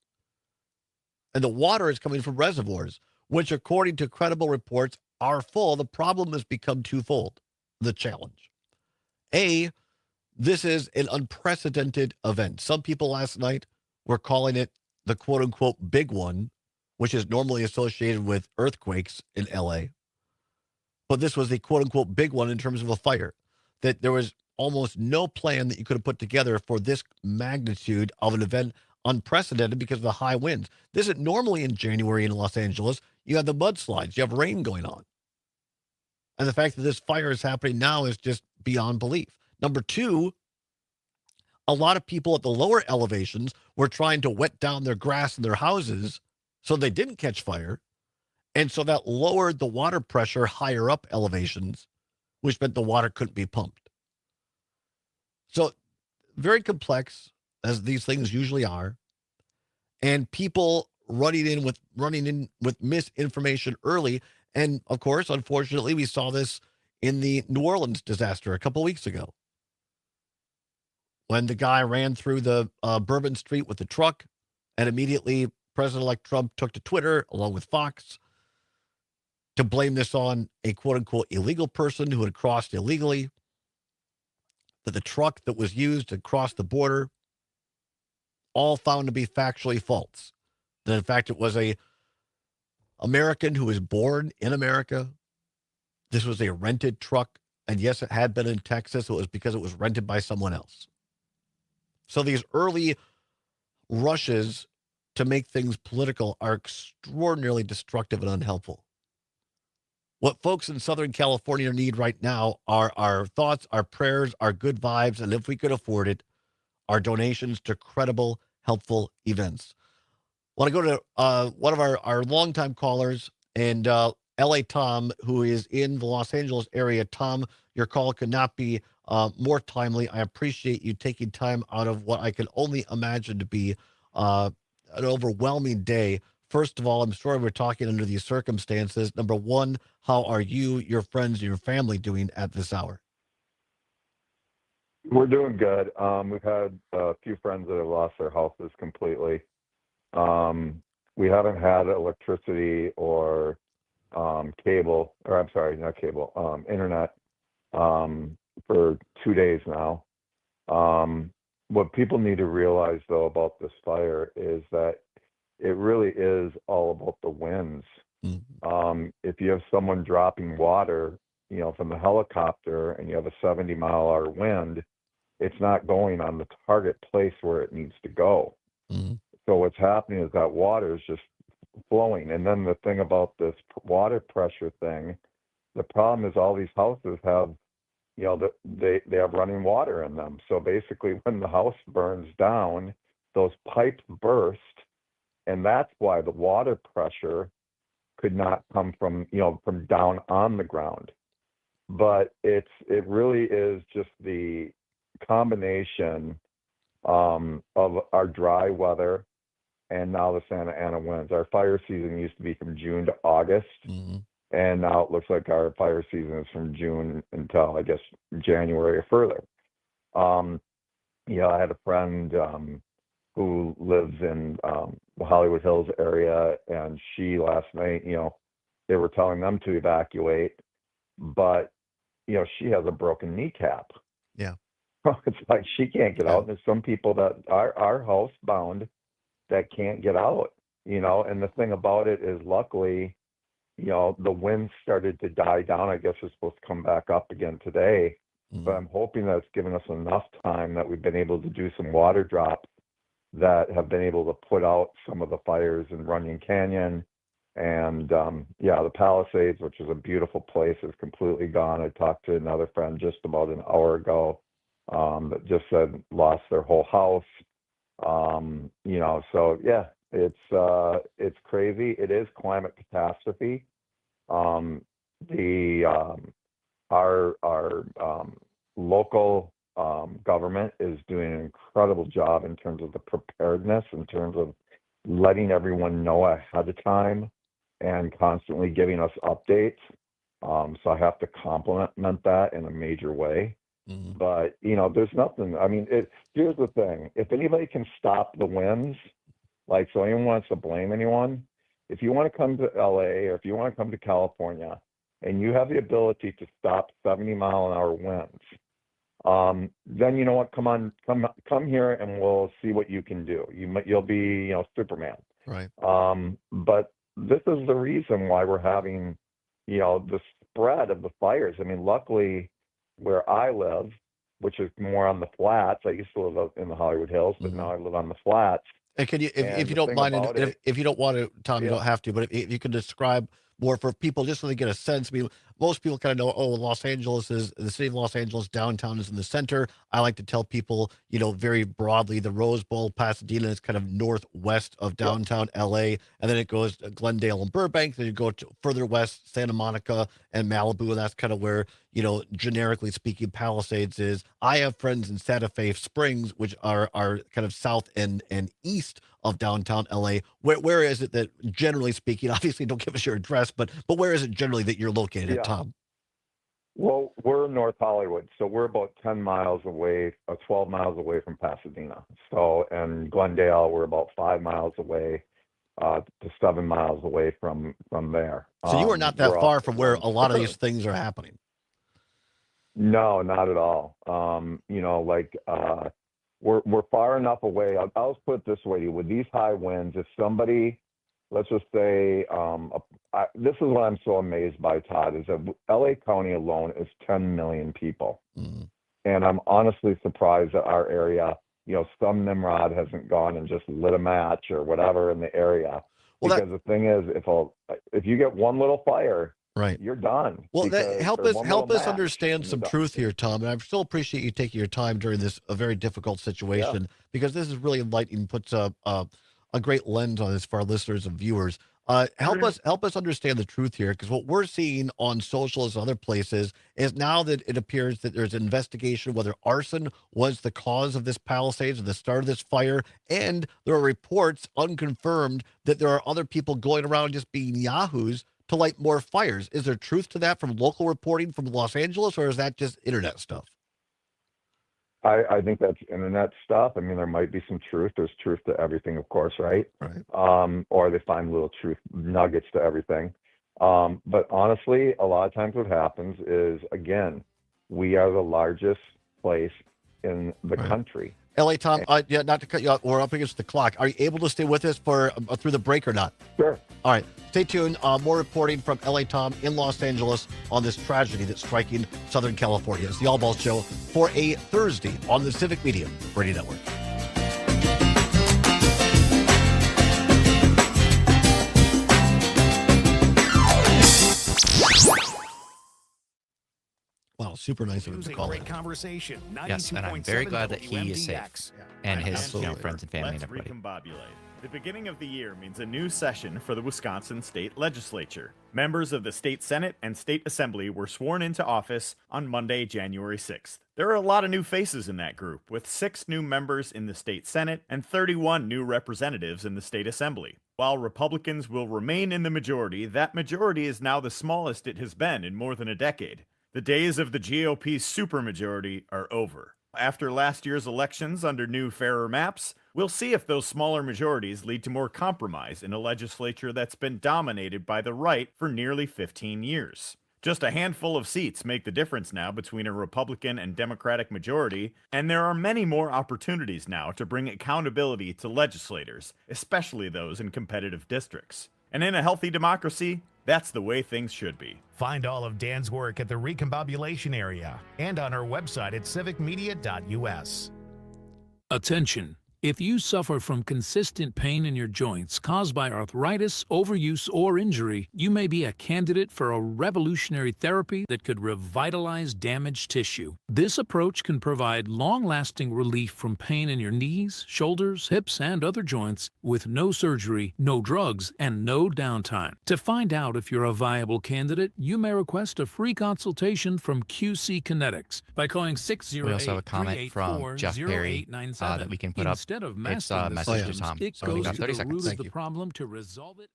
And the water is coming from reservoirs, which, according to credible reports, are full. The problem has become twofold, the challenge. A, this is an unprecedented event. Some people last night were calling it the quote-unquote big one, which is normally associated with earthquakes in L.A. But this was the quote-unquote big one in terms of a fire, that there was almost no plan that you could have put together for this magnitude of an event, unprecedented because of the high winds. This is normally in January in Los Angeles. You have the mudslides, you have rain going on. And the fact that this fire is happening now is just beyond belief. Number two, a lot of people at the lower elevations were trying to wet down their grass in their houses so they didn't catch fire. And so that lowered the water pressure higher up elevations, which meant the water couldn't be pumped. So very complex, as these things usually are. And people running in with misinformation early. And of course, unfortunately, we saw this in the New Orleans disaster a couple weeks ago, when the guy ran through the Bourbon Street with the truck, and immediately President-elect Trump took to Twitter, along with Fox, to blame this on a quote-unquote illegal person who had crossed illegally, that the truck that was used to cross the border, all found to be factually false. That in fact, it was a American who was born in America. This was a rented truck. And yes, it had been in Texas. It was because it was rented by someone else. So these early rushes to make things political are extraordinarily destructive and unhelpful. What folks in Southern California need right now are our thoughts, our prayers, our good vibes, and if we could afford it, our donations to credible, helpful events. I want to go to one of our longtime callers, and L.A. Tom, who is in the Los Angeles area. Tom, your call could not be more timely. I appreciate you taking time out of what I can only imagine to be an overwhelming day. First of all, I'm sorry we're talking under these circumstances. Number one, how are you, your friends, and your family doing at this hour? We're doing good. We've had a few friends that have lost their houses completely. We haven't had electricity or cable, or I'm sorry, not cable, internet for 2 days now. What people need to realize, though, about this fire is that it really is all about the winds. If you have someone dropping water, from the helicopter, and you have a 70-mile-an-hour wind, it's not going on the target place where it needs to go. So what's happening is that water is just flowing. And then the thing about this water pressure thing, the problem is all these houses have, they have running water in them. So basically, when the house burns down, those pipes burst, and that's why the water pressure could not come from down on the ground. But it really is just the combination of our dry weather and now the Santa Ana winds. Our fire season used to be from June to August, and now it looks like our fire season is from June until, I guess, January or further. I had a friend who lives in Hollywood Hills area, and she last night, they were telling them to evacuate, but she has a broken kneecap. Yeah. It's like she can't get out. There's some people that are housebound that can't get out, and the thing about it is, luckily, the wind started to die down. I guess it's supposed to come back up again today, but I'm hoping that it's given us enough time that we've been able to do some water drops that have been able to put out some of the fires in Runyon Canyon. And the Palisades, which is a beautiful place, is completely gone. I talked to another friend just about an hour ago that just said lost their whole house. So yeah, it's crazy. It is climate catastrophe. Our local government is doing an incredible job in terms of the preparedness, in terms of letting everyone know ahead of time and constantly giving us updates. So I have to compliment that in a major way. But, there's nothing. I mean, here's the thing. If anybody can stop the winds, so anyone wants to blame anyone, if you want to come to LA or if you want to come to California and you have the ability to stop 70-mile-an-hour winds, then you know what? Come here and we'll see what you can do. You'll be, Superman. Right. But this is the reason why we're having, the spread of the fires. I mean, luckily, where I live, which is more on the flats. I used to live up in the Hollywood Hills, but now I live on the flats. And can you, if you don't mind, if you don't want to, Tom, you don't have to, but if you can describe more for people just so they get a sense. I mean, most people kind of know, Los Angeles is the city of Los Angeles, downtown is in the center. I like to tell people, very broadly, the Rose Bowl, Pasadena is kind of northwest of downtown LA, and then it goes to Glendale and Burbank. Then you go to further west, Santa Monica and Malibu, and that's kind of where, generically speaking, Palisades is. I have friends in Santa Fe Springs, which are kind of south and east of downtown LA. Where is it that, generally speaking, obviously don't give us your address, but where is it generally that you're located at, Tom? Well, we're in North Hollywood, so we're about 10 miles away, 12 miles away from Pasadena. So, and Glendale, we're about 5 miles away to 7 miles away from there. So you are not that far from where a lot of these things are happening. No, not at all. We're far enough away. I'll put it this way: with these high winds, if somebody, let's just say, this is what I'm so amazed by, Todd, is that LA County alone is 10 million people. And I'm honestly surprised that our area, some Nimrod hasn't gone and just lit a match or whatever in the area. Well, because the thing is, if you get one little fire, right, you're done. Well, help us understand some truth here, Tom. And I still appreciate you taking your time during this a very difficult situation, because this is really enlightening, puts a great lens on this for our listeners and viewers. Help us understand the truth here, because what we're seeing on socials and other places is now that it appears that there's an investigation whether arson was the cause of this Palisades and the start of this fire, and there are reports, unconfirmed, that there are other people going around just being yahoos to light more fires. Is there truth to that from local reporting from Los Angeles, or is that just internet stuff? I think that's internet stuff. I mean, there might be some truth. There's truth to everything, of course, right? Right. Or they find little truth nuggets to everything. But honestly, a lot of times what happens is, again, we are the largest place in the country. LA, Tom, not to cut you off, we're up against the clock. Are you able to stay with us for through the break or not? Sure. All right. Stay tuned. More reporting from LA Tom in Los Angeles on this tragedy that's striking Southern California. It's the Allbaugh Show for a Thursday on the Civic Media Radio Network. Wow, super nice of him to call in. Conversation. Yes, and I'm very glad that he is safe, and his friends and family and everybody. Recombobulate. The beginning of the year means a new session for the Wisconsin State Legislature. Members of the State Senate and State Assembly were sworn into office on Monday, January 6th. There are a lot of new faces in that group, with 6 new members in the State Senate and 31 new representatives in the State Assembly. While Republicans will remain in the majority, that majority is now the smallest it has been in more than a decade. The days of the GOP supermajority are over. After last year's elections under new, fairer maps, We'll see if those smaller majorities lead to more compromise in a legislature that's been dominated by the right for nearly 15 years. Just a handful of seats make the difference now between a Republican and Democratic majority, and there are many more opportunities now to bring accountability to legislators, especially those in competitive districts. And in a healthy democracy, that's the way things should be. Find all of Dan's work at the Recombobulation area and on our website at civicmedia.us. Attention! If you suffer from consistent pain in your joints caused by arthritis, overuse, or injury, you may be a candidate for a revolutionary therapy that could revitalize damaged tissue. This approach can provide long-lasting relief from pain in your knees, shoulders, hips, and other joints with no surgery, no drugs, and no downtime. To find out if you're a viable candidate, you may request a free consultation from QC Kinetics by calling 608-384-0897. We also have a comment from Jeff Perry that we can put up. Instead of It's masking the message to symptoms, Tom. it So we goes got to 30 the seconds. root of Thank the you. problem to resolve it.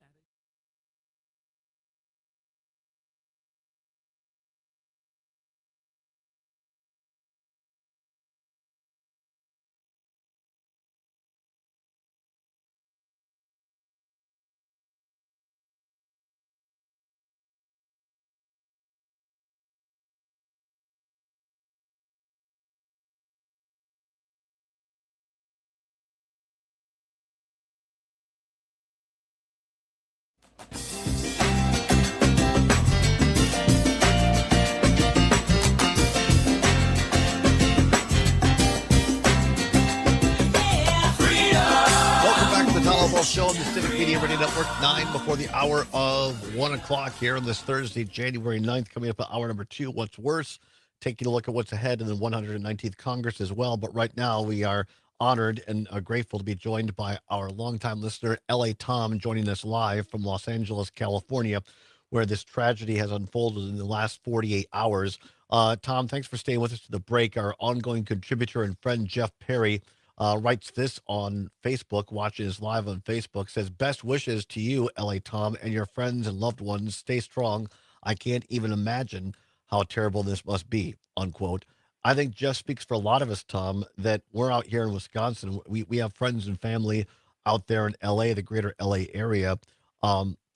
Welcome back to the Todd Allbaugh Show on the Civic Media Radio Network, 9 before the hour of 1 o'clock here on this Thursday, January 9th, coming up at hour number 2, What's Worse, taking a look at what's ahead in the 119th Congress as well. But right now we are honored and grateful to be joined by our longtime listener, L.A. Tom, joining us live from Los Angeles, California, where this tragedy has unfolded in the last 48 hours. Tom, thanks for staying with us to the break. Our ongoing contributor and friend, Jeff Perry, writes this on Facebook, watching us live on Facebook, says, best wishes to you, L.A. Tom, and your friends and loved ones. Stay strong. I can't even imagine how terrible this must be, unquote. I think Jeff speaks for a lot of us, Tom, that we're out here in Wisconsin. We have friends and family out there in L.A., the greater L.A. area.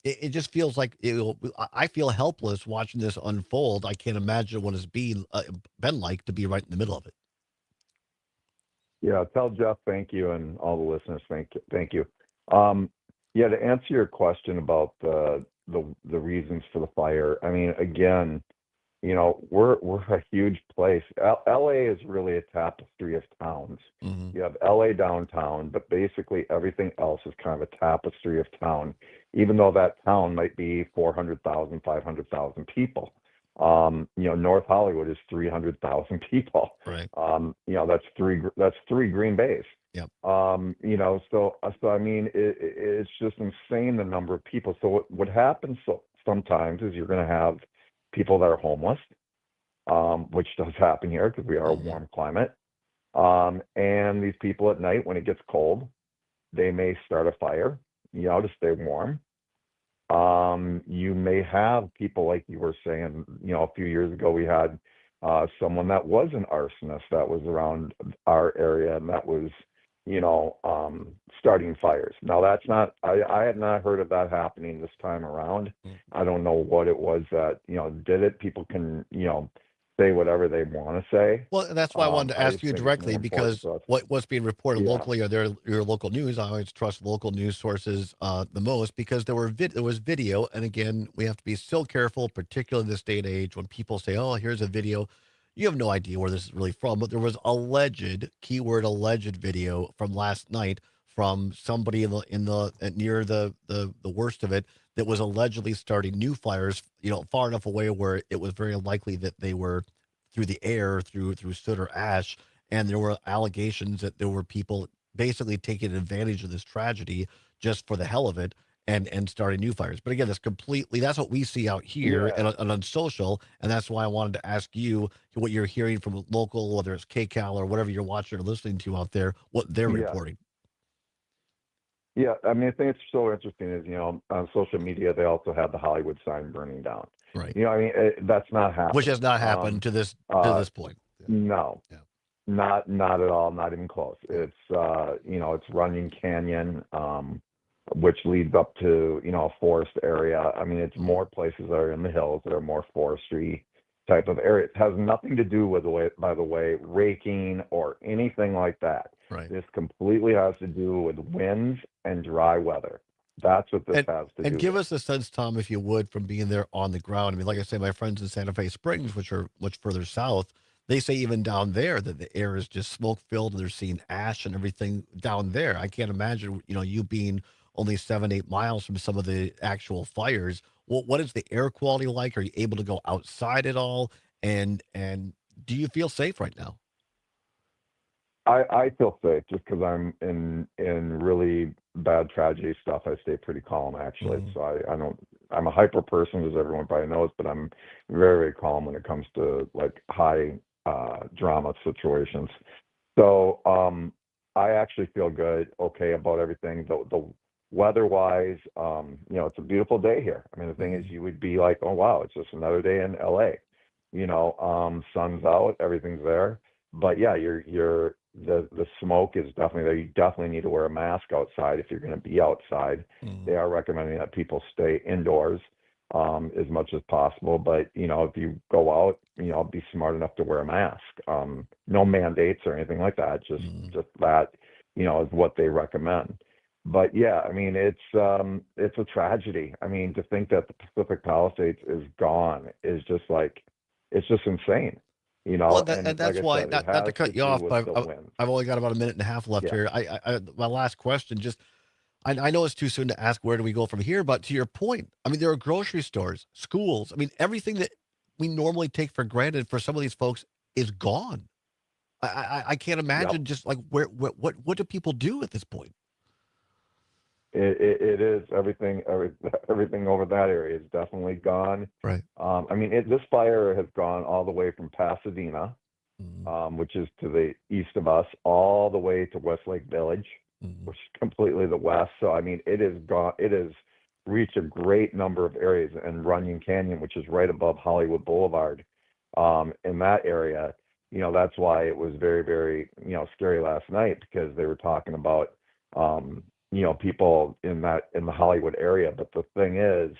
It just feels like I feel helpless watching this unfold. I can't imagine what it's been like to be right in the middle of it. Yeah, tell Jeff thank you, and all the listeners thank you. Yeah, to answer your question about the reasons for the fire, I mean, again, you know, we're a huge place. LA is really a tapestry of towns. Mm-hmm. You have LA downtown, but basically everything else is kind of a tapestry of town, even though that town might be 400,000, 500,000 people. You know, North Hollywood is 300,000 people. Right. You know, that's three Green Bays. Yep. You know, so I mean, it's just insane the number of people. So what happens sometimes is you're going to have people that are homeless, which does happen here because we are a warm climate. And these people at night, when it gets cold, they may start a fire, you know, to stay warm. You may have people, like you were saying, you know, a few years ago, we had someone that was an arsonist that was around our area, and that was, you know, starting fires. Now that's not, I had not heard of that happening this time around. I don't know what it was that, you know, did it. People can, you know, say whatever they want to say. Well, that's why I wanted to I ask just you think it's directly, more because important for us. what's being reported Yeah. locally are your local news. I always trust local news sources the most, because there was video, and again, we have to be so careful, particularly in this day and age, when people say, "Oh, here's a video." You have no idea where this is really from, but there was alleged, keyword alleged, video from last night from somebody in the near the worst of it, that was allegedly starting new fires, you know, far enough away where it was very likely that they were through the air, through soot or ash. And there were allegations that there were people basically taking advantage of this tragedy just for the hell of it, and starting new fires. But again, that's what we see out here Yeah. and on social. And that's why I wanted to ask you what you're hearing from local, whether it's KCAL or whatever you're watching or listening to out there, what they're Yeah. reporting. Yeah, I mean, I think it's so interesting is, you know, on social media, they also have the Hollywood sign burning down. Right. You know, I mean, that's not happening. Which has not happened to this point. No. Yeah. Not at all. Not even close. It's it's Runyon Canyon, which leads up to a forest area. I mean, it's more places that are in the hills that are more forestry type of area. It has nothing to do with by the way, raking or anything like that. Right. This completely has to do with winds and dry weather. That's what this has to do. And give with. us a sense, Tom, if you would, from being there on the ground. I mean, like I say, my friends in Santa Fe Springs, which are much further south, they say even down there that the air is just smoke filled and they're seeing ash and everything down there. I can't imagine, you being only 7-8 miles from some of the actual fires. What is the air quality like? Are you able to go outside at all? And do you feel safe right now? I feel safe just because I'm in really bad tragedy stuff. I stay pretty calm actually. So I don't. I'm a hyper person, as everyone probably knows, but I'm very, very calm when it comes to like high drama situations. So I actually feel good, okay about everything. The weather-wise, it's a beautiful day here. I mean, the thing is, you would be like, oh wow, it's just another day in LA. Sun's out, everything's there. But yeah, the smoke is definitely there. You definitely need to wear a mask outside if you're going to be outside. They are recommending that people stay indoors as much as possible. But if you go out, be smart enough to wear a mask. No mandates or anything like that. Just that is what they recommend. But yeah, I mean it's a tragedy. I mean, to think that the Pacific Palisades is gone is just like it's just insane. Well, and that's like I why, said, not it to has cut you off, with but the wind. I've only got about a minute and a half left Yeah. here. My last question, I know it's too soon to ask where do we go from here, but to your point, I mean, there are grocery stores, schools. I mean, everything that we normally take for granted for some of these folks is gone. I can't imagine just like what do people do at this point? It is everything. Everything over that area is definitely gone. Right. I mean, this fire has gone all the way from Pasadena, which is to the east of us, all the way to Westlake Village, which is completely the west. So I mean, it has gone. It has reached a great number of areas, and Runyon Canyon, which is right above Hollywood Boulevard, in that area. That's why it was very, very scary last night, because they were talking about people in the Hollywood area. But the thing is,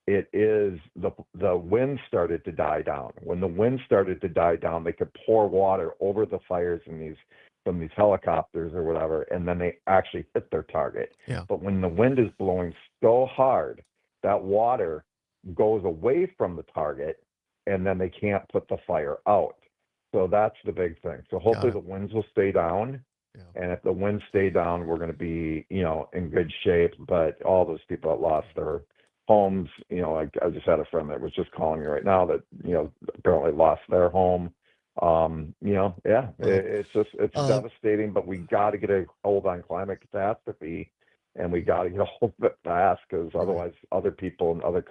it is the wind started to die down. When the wind started to die down, they could pour water over the fires from these helicopters or whatever, and then they actually hit their target. Yeah. But when the wind is blowing so hard, that water goes away from the target, and then they can't put the fire out. So that's the big thing. So hopefully the winds will stay down. And if the winds stay down, we're going to be, in good shape. But all those people that lost their homes, I just had a friend that was just calling me right now that, apparently lost their home. It's devastating, but we got to get a hold on climate catastrophe, and we got to get a hold of it fast, because otherwise other people in other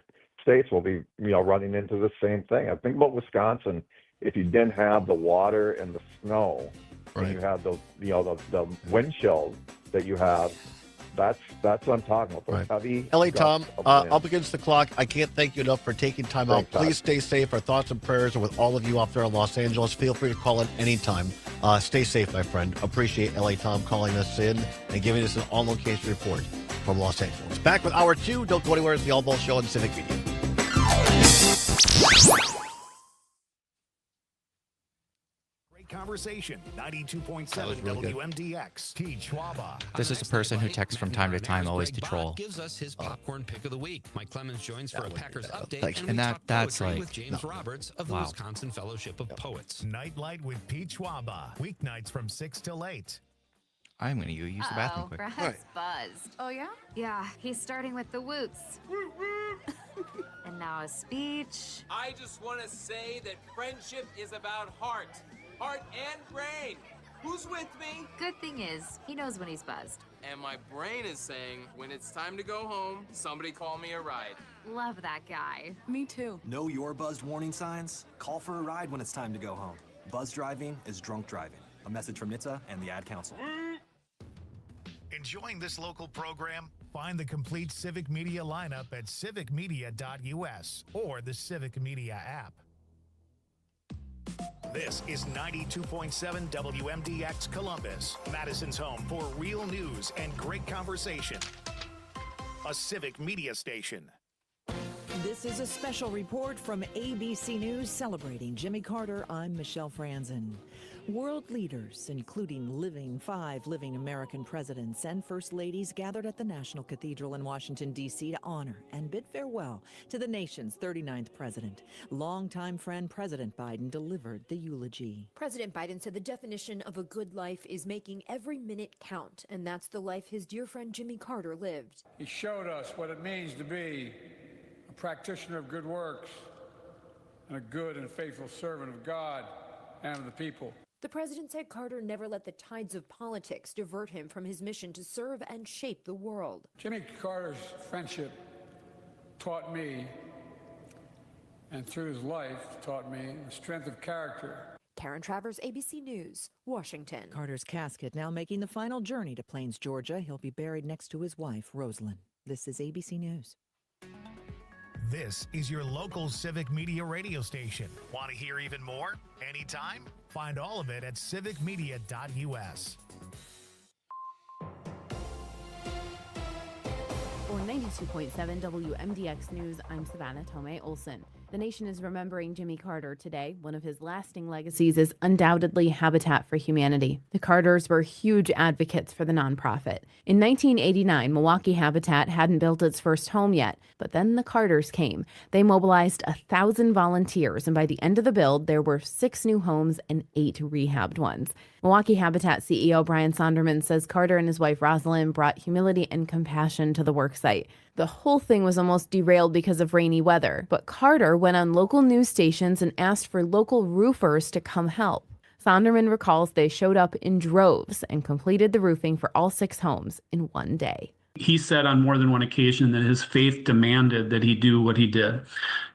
states will be, running into the same thing. I think about Wisconsin. If you didn't have the water and the snow, and you have the wind chills that you have, that's what I'm talking about. Those heavy LA gusts Tom, of wind. up against the clock. I can't thank you enough for taking time Thanks, out. Please Todd. stay safe. Our thoughts and prayers are with all of you out there in Los Angeles. Feel free to call in anytime. Stay safe, my friend. Appreciate LA Tom calling us in and giving us an on-location report from Los Angeles. Back with Hour 2. Don't go anywhere. It's the Allbaugh Show on Civic Media. Conversation 92.7 really good. WMDX. Pete Schwaba. This is a person who texts from time to time, always to Greg troll. Bott gives us his popcorn pick of the week. Mike Clemens joins for a Packers update, Thanks. and And we that- talk that's poetry like- with James no. Roberts of the Wow. Wisconsin Fellowship of Poets. Nightlight with Pete Schwaba. Weeknights from 6 till 8. I'm going to use the bathroom quick. Brad's buzzed. Oh, yeah? Yeah, he's starting with the woots. And now a speech. I just want to say that friendship is about heart and brain. Who's with me? Good thing is, he knows when he's buzzed. And my brain is saying, when it's time to go home, somebody call me a ride. Love that guy. Me too. Know your buzzed warning signs? Call for a ride when it's time to go home. Buzz driving is drunk driving. A message from NHTSA and the Ad Council. Enjoying this local program? Find the complete Civic Media lineup at civicmedia.us or the Civic Media app. This is 92.7 WMDX Columbus, Madison's home for real news and great conversation. A civic media station. This is a special report from ABC News celebrating Jimmy Carter. I'm Michelle Franzen. World leaders, including five living American presidents and first ladies, gathered at the National Cathedral in Washington, D.C. to honor and bid farewell to the nation's 39th president. Longtime friend President Biden delivered the eulogy. President Biden said the definition of a good life is making every minute count, and that's the life his dear friend Jimmy Carter lived. He showed us what it means to be a practitioner of good works and a good and faithful servant of God and of the people. The president said Carter never let the tides of politics divert him from his mission to serve and shape the world. Jimmy Carter's friendship taught me, and through his life taught me, the strength of character. Karen Travers, ABC News, Washington. Carter's casket now making the final journey to Plains, Georgia. He'll be buried next to his wife, Rosalind. This is ABC News. This is your local civic media radio station. Want to hear even more? Anytime? Find all of it at civicmedia.us. For 92.7 WMDX News, I'm Savannah Tomei Olson. The nation is remembering Jimmy Carter today. One of his lasting legacies is undoubtedly Habitat for Humanity. The Carters were huge advocates for the nonprofit. In 1989, Milwaukee Habitat hadn't built its first home yet, but then the Carters came. They mobilized 1,000 volunteers, and by the end of the build, there were 6 new homes and 8 rehabbed ones. Milwaukee Habitat CEO Brian Sonderman says Carter and his wife Rosalind brought humility and compassion to the worksite. The whole thing was almost derailed because of rainy weather, but Carter went on local news stations and asked for local roofers to come help. Sonderman recalls they showed up in droves and completed the roofing for all 6 homes in one day. He said on more than one occasion that his faith demanded that he do what he did.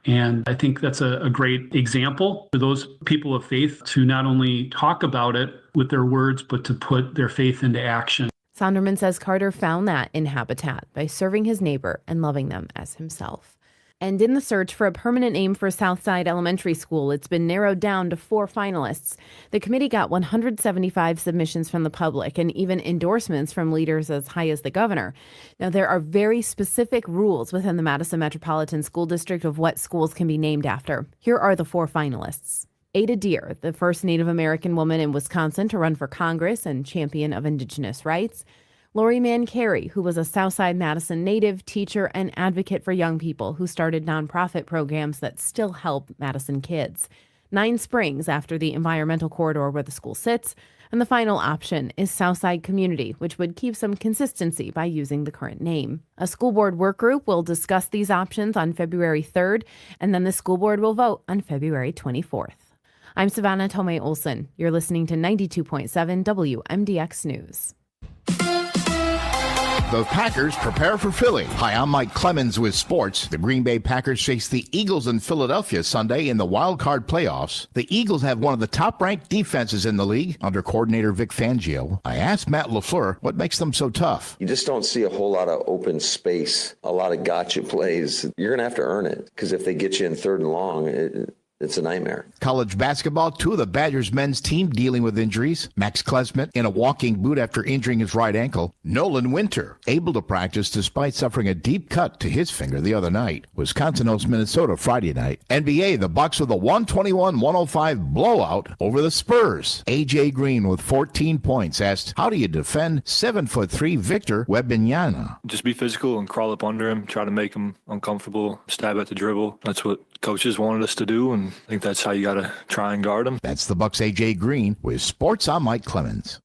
And I think that's a great example for those people of faith to not only talk about it with their words, but to put their faith into action. Sonderman says Carter found that in Habitat by serving his neighbor and loving them as himself. And in the search for a permanent name for Southside Elementary School, it's been narrowed down to 4 finalists. The committee got 175 submissions from the public and even endorsements from leaders as high as the governor. Now, there are very specific rules within the Madison Metropolitan School District of what schools can be named after. Here are the 4 finalists. Ada Deer, the first Native American woman in Wisconsin to run for Congress and champion of Indigenous rights. Lori Mann Carey, who was a Southside Madison native, teacher, and advocate for young people who started nonprofit programs that still help Madison kids. 9 Springs, after the environmental corridor where the school sits. And the final option is Southside Community, which would keep some consistency by using the current name. A school board work group will discuss these options on February 3rd, and then the school board will vote on February 24th. I'm Savannah Tomei Olson. You're listening to 92.7 WMDX News. The Packers prepare for Philly. Hi, I'm Mike Clemens with sports. The Green Bay Packers face the Eagles in Philadelphia Sunday in the wild card playoffs. The Eagles have one of the top-ranked defenses in the league under coordinator Vic Fangio. I asked Matt LaFleur what makes them so tough. You just don't see a whole lot of open space, a lot of gotcha plays. You're going to have to earn it because if they get you in 3rd and long, it's a nightmare. College basketball, 2 of the Badgers men's team dealing with injuries. Max Klesmit in a walking boot after injuring his right ankle. Nolan Winter able to practice despite suffering a deep cut to his finger the other night. Wisconsin hosts Minnesota Friday night. NBA, the Bucks with a 121-105 blowout over the Spurs. A.J. Green with 14 points asked, how do you defend 7'3" Victor Wembanyama? Just be physical and crawl up under him, try to make him uncomfortable, stab at the dribble. That's what coaches wanted us to do, and I think that's how you got to try and guard him. That's the Bucks' A.J. Green. With sports, I'm Mike Clemens.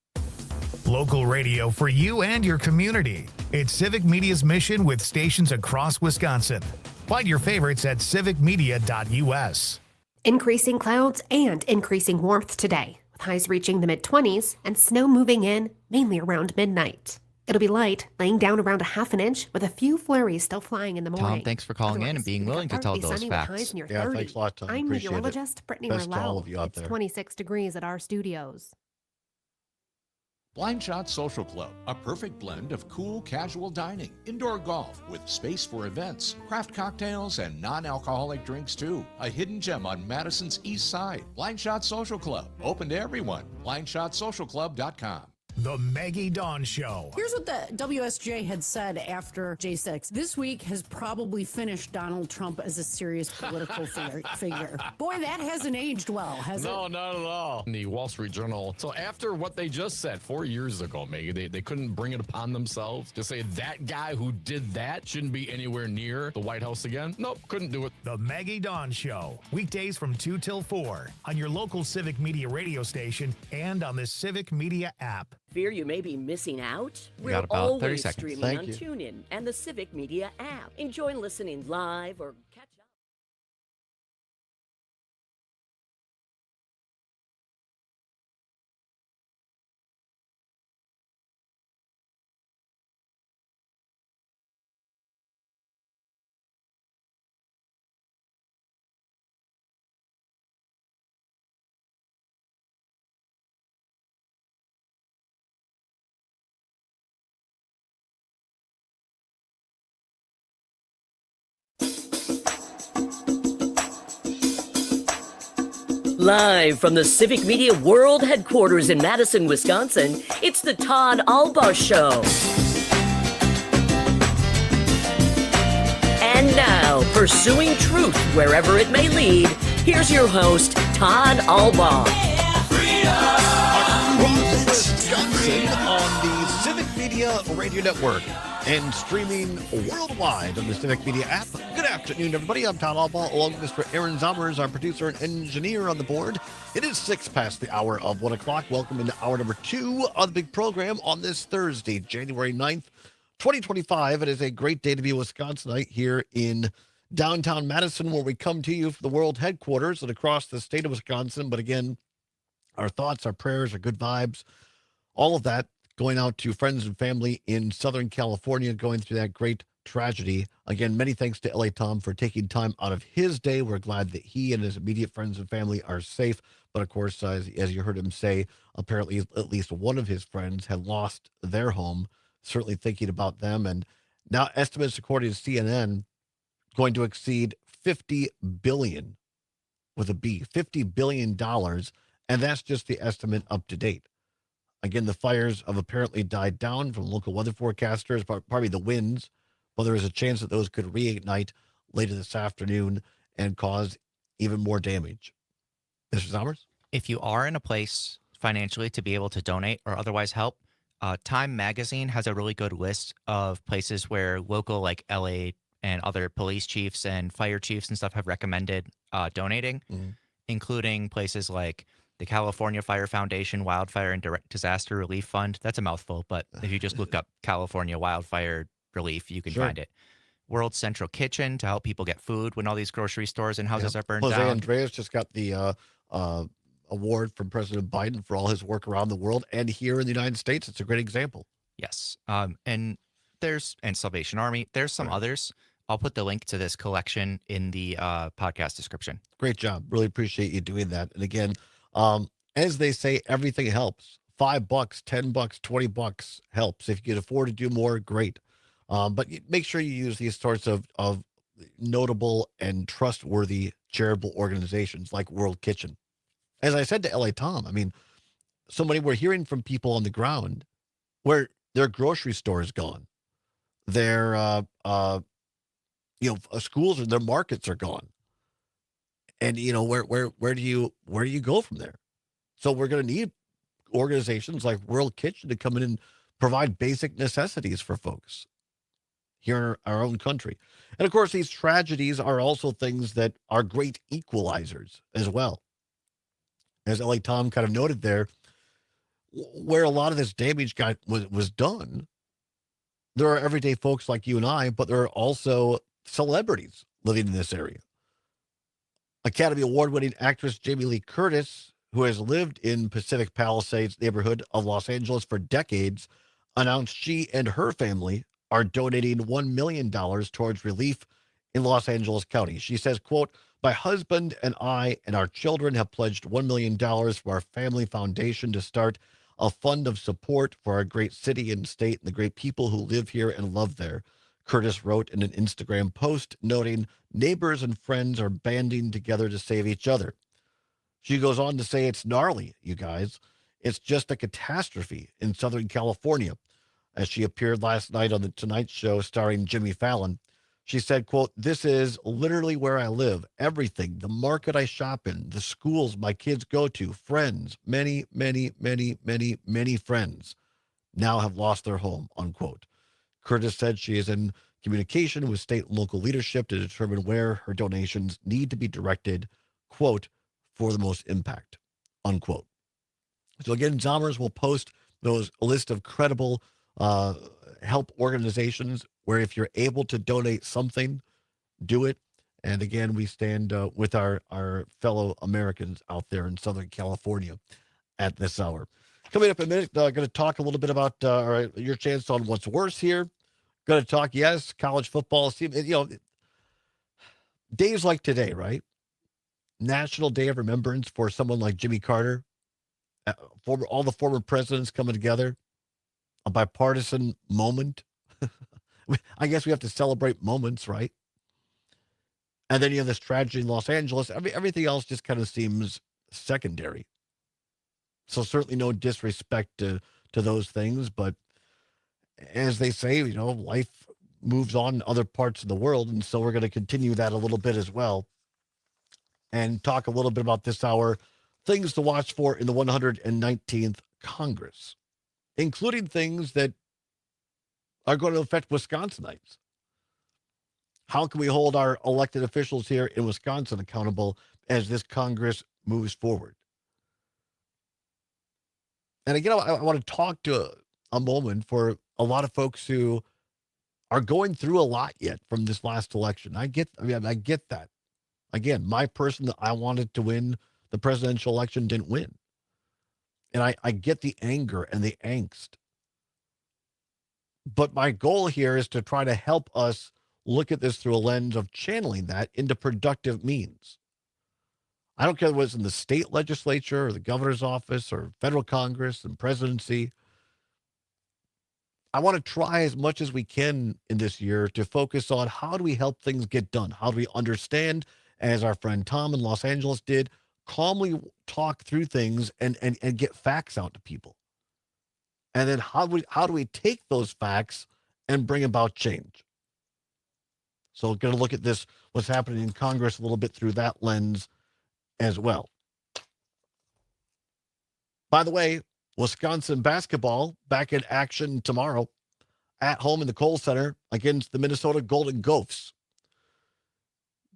Local radio for you and your community. It's Civic Media's mission with stations across Wisconsin. Find your favorites at civicmedia.us. Increasing clouds and increasing warmth today, with highs reaching the mid-20s and snow moving in mainly around midnight. It'll be light, laying down around a half an inch with a few flurries still flying in the morning. Tom, thanks for calling in and being willing to tell those facts. Yeah, thanks a lot, Tom. I'm Appreciate meteorologist it. Brittany Best to all Merlot. of you out It's there. 26 degrees at our studios. Blind Shot Social Club, a perfect blend of cool, casual dining, indoor golf with space for events, craft cocktails, and non-alcoholic drinks too. A hidden gem on Madison's East Side. Blind Shot Social Club, open to everyone. BlindShotSocialClub.com. The Maggie Dawn Show. Here's what the WSJ had said after J6. This week has probably finished Donald Trump as a serious political figure. Boy, that hasn't aged well, has it? No, not at all. In the Wall Street Journal. So after what they just said 4 years ago, Maggie, they couldn't bring it upon themselves to say that guy who did that shouldn't be anywhere near the White House again. Nope, couldn't do it. The Maggie Dawn Show. Weekdays from 2 till 4 on your local Civic Media radio station and on the Civic Media app. Fear you may be missing out? We We're got about 30 always seconds. streaming Thank on you. TuneIn and the Civic Media app. Enjoy listening live or catch up. Live from the Civic Media World Headquarters in Madison, Wisconsin, it's the Todd Allbaugh Show. And now, pursuing truth wherever it may lead, here's your host, Todd Allbaugh. Wisconsin on the Civic Media Radio Network and streaming worldwide on the Civic Media app. Good afternoon, everybody. I'm Todd Allbaugh, along with Mr. Aaron Zommers, our producer and engineer on the board. It is 6 past the hour of 1 o'clock. Welcome into hour number 2 of the big program on this Thursday, January 9th, 2025. It is a great day to be a Wisconsinite here in downtown Madison, where we come to you from the world headquarters and across the state of Wisconsin. But again, our thoughts, our prayers, our good vibes, all of that going out to friends and family in Southern California going through that great tragedy. Again, many thanks to LA Tom for taking time out of his day. We're glad that he and his immediate friends and family are safe. But of course, as you heard him say, apparently at least one of his friends had lost their home. Certainly thinking about them. And now estimates, according to CNN, going to exceed $50 billion with a B, $50 billion. And that's just the estimate up to date. Again, the fires have apparently died down from local weather forecasters, probably the winds, but there is a chance that those could reignite later this afternoon and cause even more damage. Mr. Sommers? If you are in a place financially to be able to donate or otherwise help, Time Magazine has a really good list of places where local, like LA and other police chiefs and fire chiefs and stuff have recommended donating, including places like the California Fire Foundation Wildfire and Direct Disaster Relief Fund. That's a mouthful, but if you just look up California Wildfire Relief, you can find it. World Central Kitchen to help people get food when all these grocery stores and houses are burned Jose down. Andreas just got the award from President Biden for all his work around the world and here in the United States. It's a great example. Yes. And Salvation Army. There's some others. I'll put the link to this collection in the podcast description. Great job. Really appreciate you doing that. And again, as they say, everything helps. $5, $10, $20 helps. If you can afford to do more, great. But make sure you use these sorts of notable and trustworthy charitable organizations like World Kitchen. As I said to LA Tom, I mean, so many we're hearing from people on the ground where their grocery store is gone. Their schools or their markets are gone. And where do you go from there? So we're going to need organizations like World Kitchen to come in and provide basic necessities for folks here in our own country. And of course, these tragedies are also things that are great equalizers as well. As LA Tom kind of noted there, where a lot of this damage was done, there are everyday folks like you and I, but there are also celebrities living in this area. Academy Award-winning actress Jamie Lee Curtis, who has lived in Pacific Palisades neighborhood of Los Angeles for decades, announced she and her family are donating $1 million towards relief in Los Angeles County. She says, quote, "My husband and I and our children have pledged $1 million from our family foundation to start a fund of support for our great city and state and the great people who live here and love there. Curtis wrote in an Instagram post noting neighbors and friends are banding together to save each other. She goes on to say, it's gnarly, you guys. It's just a catastrophe in Southern California. As she appeared last night on the Tonight Show starring Jimmy Fallon, she said, quote, this is literally where I live. Everything, the market I shop in, the schools my kids go to, friends, many, many, many, many, many friends now have lost their home, unquote. Curtis said she is in communication with state and local leadership to determine where her donations need to be directed, quote, for the most impact, unquote. So again, Zommers will post those list of credible help organizations where if you're able to donate something, do it. And again, we stand with our fellow Americans out there in Southern California at this hour. Coming up in a minute, going to talk a little bit about your chance on what's worse here. Going to talk, yes, college football. Days like today, right? National Day of Remembrance for someone like Jimmy Carter, all the former presidents coming together, a bipartisan moment. I guess we have to celebrate moments, right? And then you have this tragedy in Los Angeles. Everything else just kind of seems secondary. So certainly no disrespect to those things, but as they say, life moves on in other parts of the world, and so we're going to continue that a little bit as well. And talk a little bit about this hour, things to watch for in the 119th Congress, including things that are going to affect Wisconsinites. How can we hold our elected officials here in Wisconsin accountable as this Congress moves forward? And again, I want to talk to a moment for a lot of folks who are going through a lot yet from this last election. I get that. Again, my person that I wanted to win the presidential election didn't win. And I get the anger and the angst. But my goal here is to try to help us look at this through a lens of channeling that into productive means. I don't care whether it's in the state legislature or the governor's office or federal Congress and presidency. I want to try as much as we can in this year to focus on how do we help things get done? How do we understand, as our friend Tom in Los Angeles did, calmly talk through things and get facts out to people? And then how do we take those facts and bring about change? So we're going to look at this, what's happening in Congress a little bit through that lens as well. By the way, Wisconsin basketball back in action tomorrow at home in the Kohl Center against the Minnesota Golden Gophers.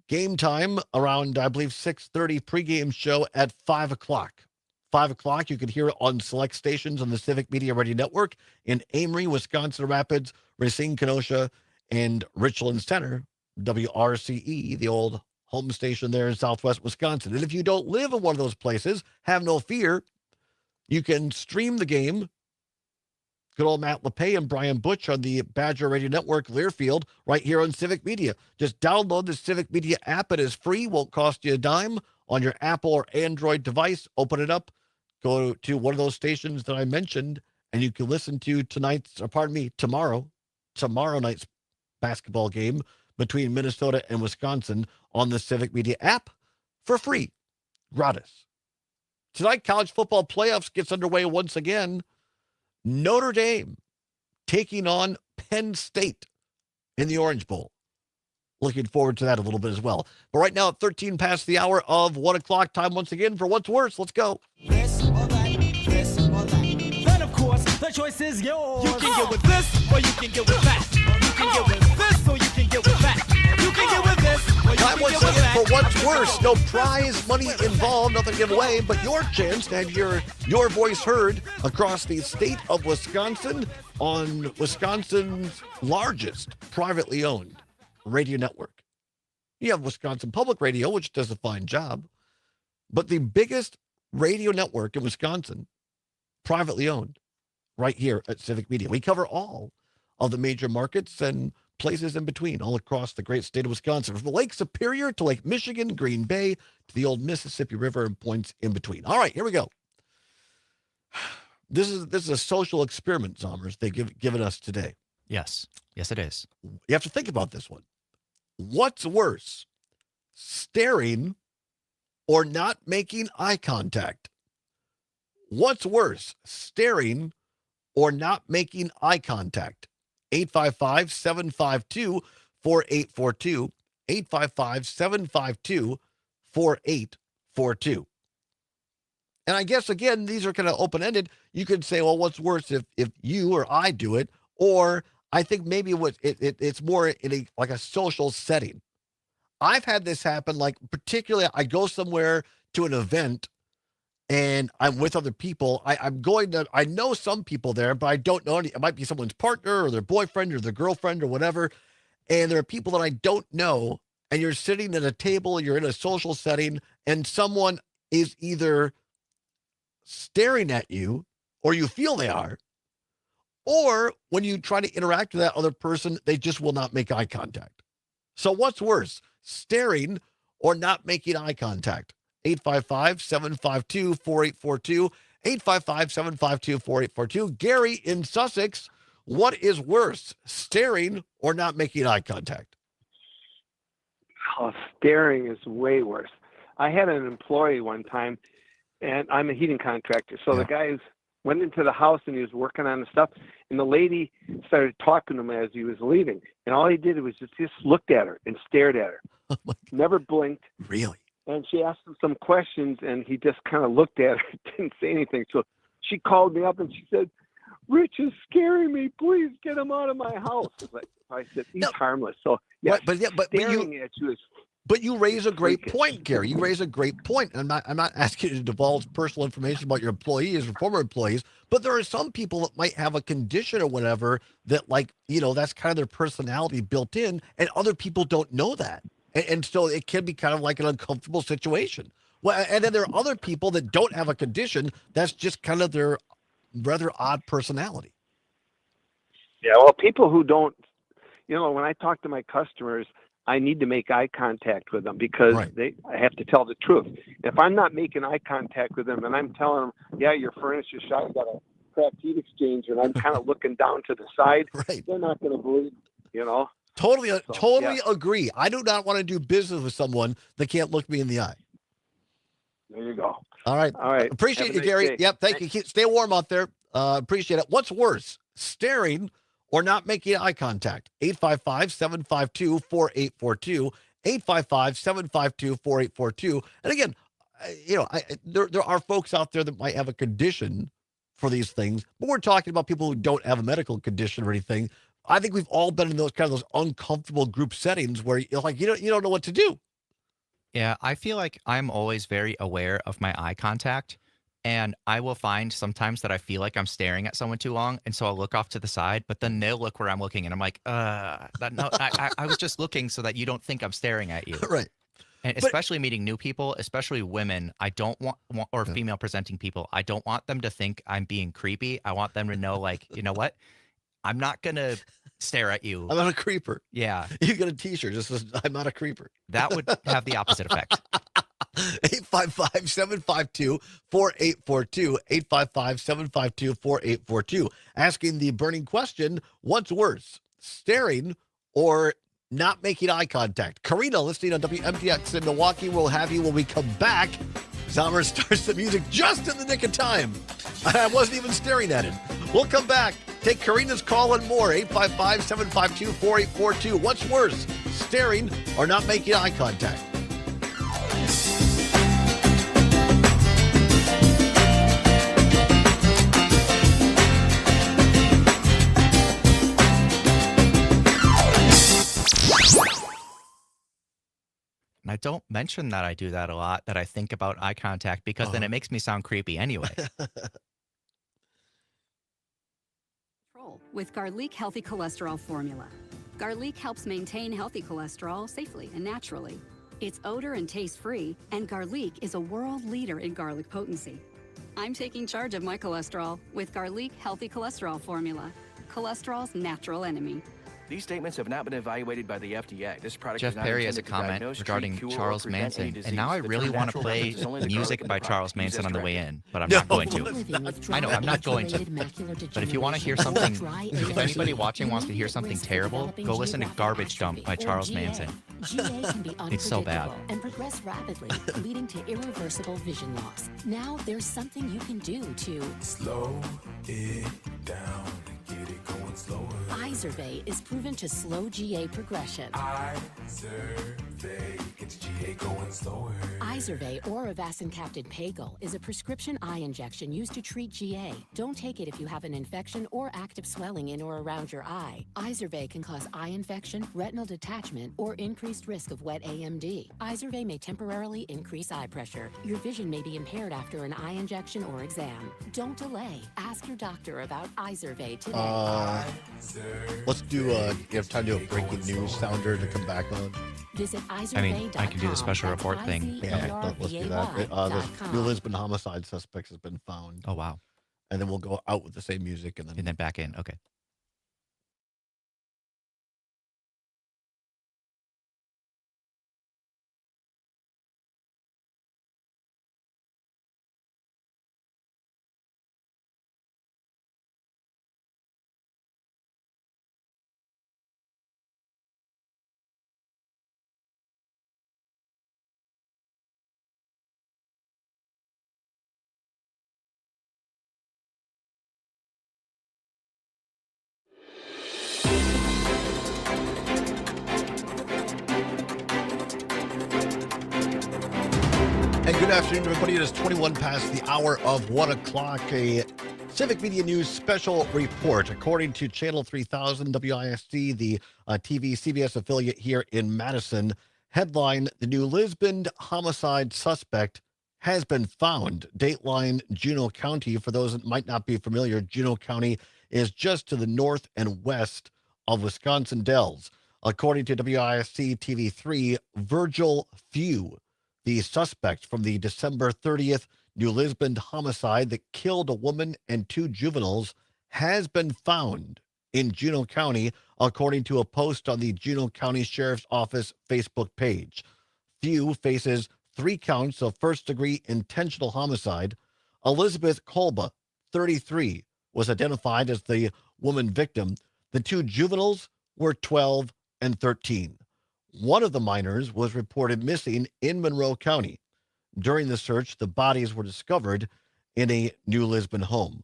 Game time around, I believe, 6:30, pregame show at 5 o'clock. 5 o'clock, you can hear it on select stations on the Civic Media Radio Network in Amory, Wisconsin Rapids, Racine, Kenosha, and Richland Center, WRCE, the old home station there in southwest Wisconsin. And if you don't live in one of those places, have no fear. You can stream the game. Good old Matt LePay and Brian Butch on the Badger Radio Network, Learfield, right here on Civic Media. Just download the Civic Media app. It is free, won't cost you a dime on your Apple or Android device. Open it up, go to one of those stations that I mentioned, and you can listen to tomorrow night's basketball game between Minnesota and Wisconsin on the Civic Media app for free, gratis. Tonight, college football playoffs gets underway once again. Notre Dame taking on Penn State in the Orange Bowl. Looking forward to that a little bit as well. But right now, at 13 past the hour of 1 o'clock, time once again for What's Worse. Let's go. This or that, this or that. Then, of course, the choice is yours. You can get with this, or you can get with that. You can get with this, or you can get with that. You can get with this, or you Time can once get with again that. for What's Worse. No prize money involved, nothing to give away, but your chance to have your voice heard across the state of Wisconsin on Wisconsin's largest privately owned radio network. You have Wisconsin Public Radio, which does a fine job, but the biggest radio network in Wisconsin, privately owned, right here at Civic Media. We cover all of the major markets and places in between, all across the great state of Wisconsin, from Lake Superior to Lake Michigan, Green Bay, to the old Mississippi River and points in between. All right, here we go. This is a social experiment, Zommers, they've given us today. Yes. Yes, it is. You have to think about this one. What's worse, staring or not making eye contact? What's worse, staring or not making eye contact? 855-752-4842. 855-752-4842. And I guess, again, these are kind of open-ended. You could say, well, what's worse if you or I do it? Or I think maybe it's more in like a social setting. I've had this happen, like particularly I go somewhere to an event and I'm with other people. I know some people there, but I don't know any. It might be someone's partner or their boyfriend or their girlfriend or whatever. And there are people that I don't know. And you're sitting at a table, you're in a social setting, and someone is either staring at you, or you feel they are, or when you try to interact with that other person, they just will not make eye contact. So what's worse, staring or not making eye contact? 855-752-4842, 855-752-4842. Gary in Sussex, what is worse, staring or not making eye contact? Oh, staring is way worse. I had an employee one time, and I'm a heating contractor. So the guy went into the house and he was working on the stuff, and the lady started talking to him as he was leaving. And all he did was just looked at her and stared at her. Never blinked. Really? And she asked him some questions, and he just kind of looked at her and didn't say anything. So she called me up and she said, "Rich is scaring me. Please get him out of my house." I said, "He's harmless." So yeah, staring at you is. But you raise a great point, Gary. You raise a great point. I'm not asking you to divulge personal information about your employees or former employees, but there are some people that might have a condition or whatever that, like, that's kind of their personality built in, and other people don't know that. And so it can be kind of like an uncomfortable situation. Well, and then there are other people that don't have a condition. That's just kind of their rather odd personality. Yeah, well, people who don't, when I talk to my customers, I need to make eye contact with them because I have to tell the truth. If I'm not making eye contact with them and I'm telling them, yeah, your furniture's shot, you got a cracked heat exchanger, and I'm kind of looking down to the side, they're not going to believe, Totally agree. I do not want to do business with someone that can't look me in the eye. There you go. All right. Appreciate you, Gary. Yep. Thank you. Stay warm out there. Appreciate it. What's worse, staring or not making eye contact? 855-752-4842, 855-752-4842. And again, there are folks out there that might have a condition for these things, but we're talking about people who don't have a medical condition or anything. I think we've all been in those uncomfortable group settings where you're like, you don't know what to do. Yeah, I feel like I'm always very aware of my eye contact, and I will find sometimes that I feel like I'm staring at someone too long, and so I'll look off to the side, but then they'll look where I'm looking, and I'm like, I was just looking so that you don't think I'm staring at you. Right. And especially meeting new people, especially women, I don't want or female presenting people, I don't want them to think I'm being creepy. I want them to know, like, you know what? I'm not going to stare at you. I'm not a creeper. Yeah. You get a t-shirt just says, "I'm not a creeper." That would have the opposite effect. 855-752-4842, 855-752-4842. Asking the burning question, what's worse, staring or not making eye contact? Karina, listening on WMDX in Milwaukee, will have you when we come back. Sommer starts the music just in the nick of time. I wasn't even staring at it. We'll come back. Take Karina's call and more. 855-752-4842. What's worse, staring or not making eye contact? And I don't mention that I do that a lot, that I think about eye contact, because then it makes me sound creepy anyway. With Garlic Healthy Cholesterol Formula. Garlic helps maintain healthy cholesterol safely and naturally. It's odor and taste-free, and Garlic is a world leader in garlic potency. I'm taking charge of my cholesterol with Garlic Healthy Cholesterol Formula, cholesterol's natural enemy. These statements have not been evaluated by the FDA. This product Jeff is not Perry has a intended to comment diagnose, regarding treat, cure, or Charles prevent any Manson, disease. and now I The really term want to natural play remedy is only the music garlic in by the Charles product. Use Manson as on the way directed. in, but I'm No, not going to. Living with I know, I'm not going to. macular degeneration But if you want to hear or something, dry if anybody AMD, watching wants to hear immediate something risk for terrible, developing go listen to geographic Garbage Dump by atrophy, or Charles GA. Manson. GA can be It's so bad. unpredictable and progress rapidly, leading to irreversible vision loss. Now there's something you can do to slow it down and get it going slower. Izervay is proven to slow GA progression. Izervay gets GA going slower. Izervay or avacincaptad pagel is a prescription eye injection used to treat GA. Don't take it if you have an infection or active swelling in or around your eye. Izervay can cause eye infection, retinal detachment, or increased risk of wet AMD. Izervay may temporarily increase eye pressure. Your vision may be impaired after an eye injection or exam. Don't delay. Ask your doctor about Izervay today. Let's do you have time to do a breaking news sounder to come back on? Visit I mean, I can do the special report thing. Yeah, let's do that. The New Lisbon homicide suspect has been found. Oh, wow. And then we'll go out with the same music and then back in. Okay. And good afternoon, everybody. It is 21 past the hour of 1 o'clock. A Civic Media News special report. According to Channel 3000 WISD, the TV CBS affiliate here in Madison, headline, the New Lisbon homicide suspect has been found. Dateline, Juneau County. For those that might not be familiar, Juneau County is just to the north and west of Wisconsin Dells. According to WISC TV3, Virgil Few, the suspect from the December 30th New Lisbon homicide that killed a woman and two juveniles, has been found in Juneau County, according to a post on the Juneau County Sheriff's Office Facebook page. Few faces 3 counts of first-degree intentional homicide. Elizabeth Kolba, 33, was identified as the woman victim. The 2 juveniles were 12 and 13. One of the minors was reported missing in Monroe County. During the search, the bodies were discovered in a New Lisbon home.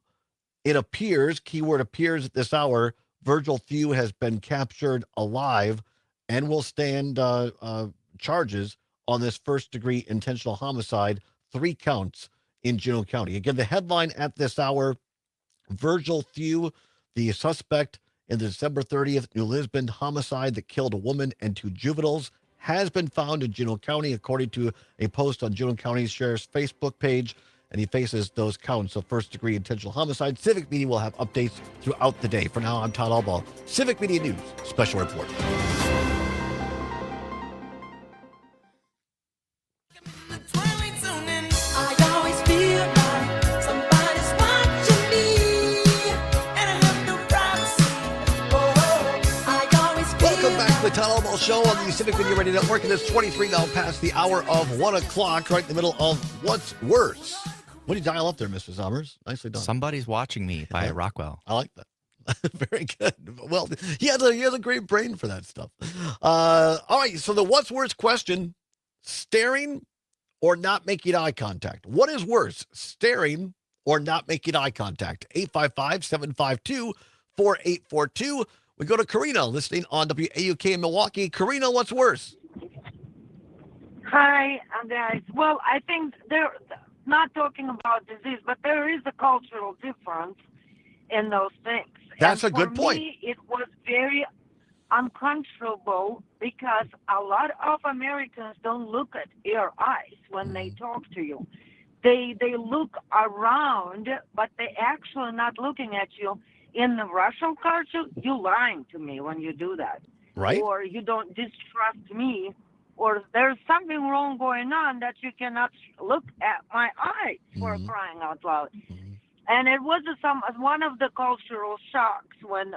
It appears, keyword appears at this hour, Virgil Few has been captured alive and will stand charges on this first-degree intentional homicide, 3 counts in Juneau County. Again, the headline at this hour, Virgil Few, the suspect in the December 30th New Lisbon homicide that killed a woman and 2 juveniles, has been found in Juneau County, according to a post on Juneau County Sheriff's Facebook page, and he faces those counts of first-degree intentional homicide. Civic Media will have updates throughout the day. For now, I'm Todd Allbaugh, Civic Media News Special Report. The Todd Allbaugh Show on the Civic Media Radio Network, and it's 23 now past the hour of 1 o'clock, right in the middle of What's Worse. What do you dial up there, Mr. Summers? Nicely done. Somebody's Watching Me by Rockwell. I like that. Very good. Well, he has a great brain for that stuff. All right, so the What's Worse question, staring or not making eye contact? What is worse, staring or not making eye contact? 855-752-4842. We go to Karina, listening on WAUK in Milwaukee. Karina, what's worse? Hi, guys. Well, I think they're not talking about disease, but there is a cultural difference in those things. That's and a good point. For me, it was very uncomfortable because a lot of Americans don't look at your eyes when they talk to you. They look around, but they actually not looking at you. In the Russian culture, you're lying to me when you do that. Right. Or you don't distrust me, or there's something wrong going on that you cannot look at my eyes for crying out loud. And it was one of the cultural shocks when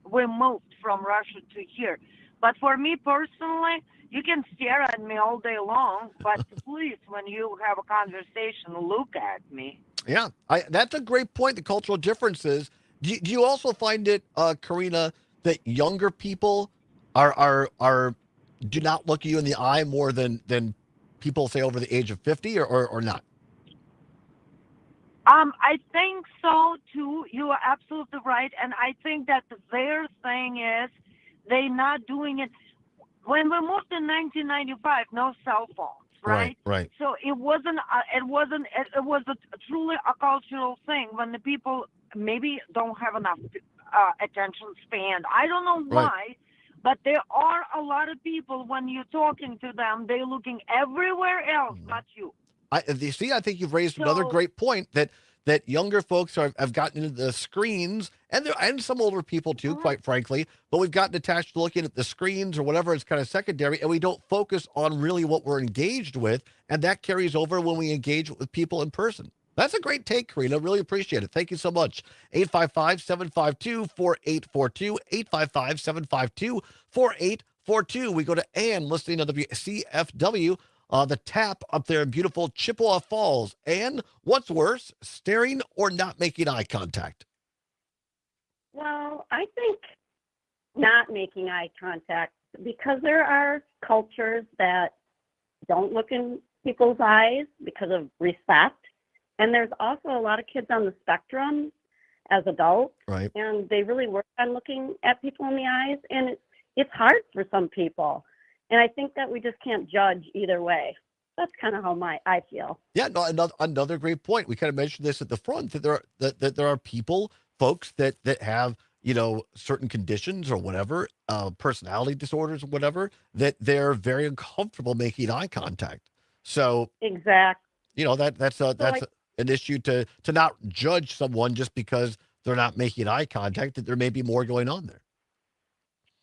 we moved from Russia to here. But for me personally, you can stare at me all day long, but please, when you have a conversation, look at me. Yeah, that's a great point. The cultural differences. Do you also find it, Karina, that younger people are do not look you in the eye more than people say over the age of 50 or not? I think so too. You are absolutely right, and I think that their thing is they not doing it. When we moved in 1995, no cell phones, right? Right. So it wasn't. It was truly a cultural thing when the people maybe don't have enough attention span. I don't know why. But there are a lot of people, when you're talking to them, they're looking everywhere else but you. I think you've raised another great point that younger folks have gotten into the screens, and some older people too, quite frankly, but we've gotten attached to looking at the screens or whatever is kind of secondary, and we don't focus on really what we're engaged with, and that carries over when we engage with people in person. That's a great take, Karina. Really appreciate it. Thank you so much. 855-752-4842, 855-752-4842. We go to Ann listening on WCFW. The tap up there in beautiful Chippewa Falls. And what's worse, staring or not making eye contact? Well, I think not making eye contact, because there are cultures that don't look in people's eyes because of respect. And there's also a lot of kids on the spectrum as adults. Right. And they really work on looking at people in the eyes. And it's hard for some people. And I think that we just can't judge either way. That's kind of how I feel. Yeah, no, another great point. We kind of mentioned this at the front, that there are people, folks that have, certain conditions or whatever, personality disorders or whatever, that they're very uncomfortable making eye contact. So exactly, that's an issue to not judge someone just because they're not making eye contact, that there may be more going on there.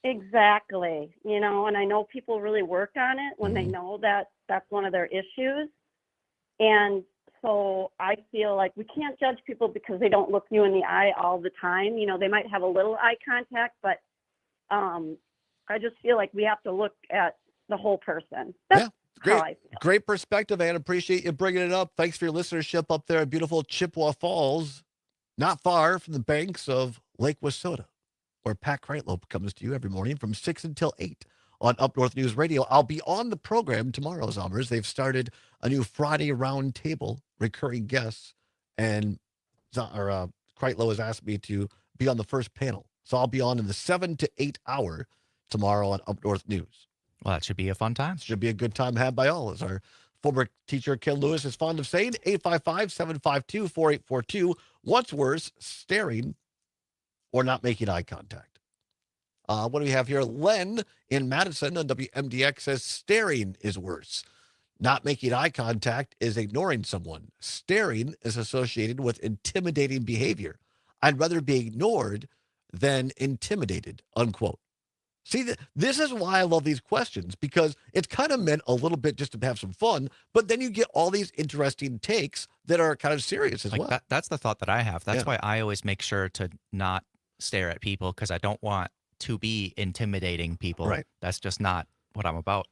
Exactly. And I know people really work on it when they know that that's one of their issues. And so I feel like we can't judge people because they don't look you in the eye all the time. They might have a little eye contact, but I just feel like we have to look at the whole person. That's how I feel. Great perspective, Ann. Appreciate you bringing it up. Thanks for your listenership up there at beautiful Chippewa Falls, not far from the banks of Lake Wissota, where Pat Kreitlow comes to you every morning from 6 until 8 on Up North News Radio. I'll be on the program tomorrow, Zombers. They've started a new Friday round table, recurring guests, and Kreitlow has asked me to be on the first panel. So I'll be on in the 7 to 8 hour tomorrow on Up North News. Well, that should be a fun time. It should be a good time had by all, as our former teacher Ken Lewis is fond of saying. 855-752-4842. What's worse, staring or not making eye contact? What do we have here? Len in Madison on WMDX says staring is worse. Not making eye contact is ignoring someone. Staring is associated with intimidating behavior. I'd rather be ignored than intimidated, unquote. See, this is why I love these questions, because it's kind of meant a little bit just to have some fun, but then you get all these interesting takes that are kind of serious as well. That's the thought that I have. That's why I always make sure to not stare at people, because I don't want to be intimidating people. Right. That's just not what I'm about.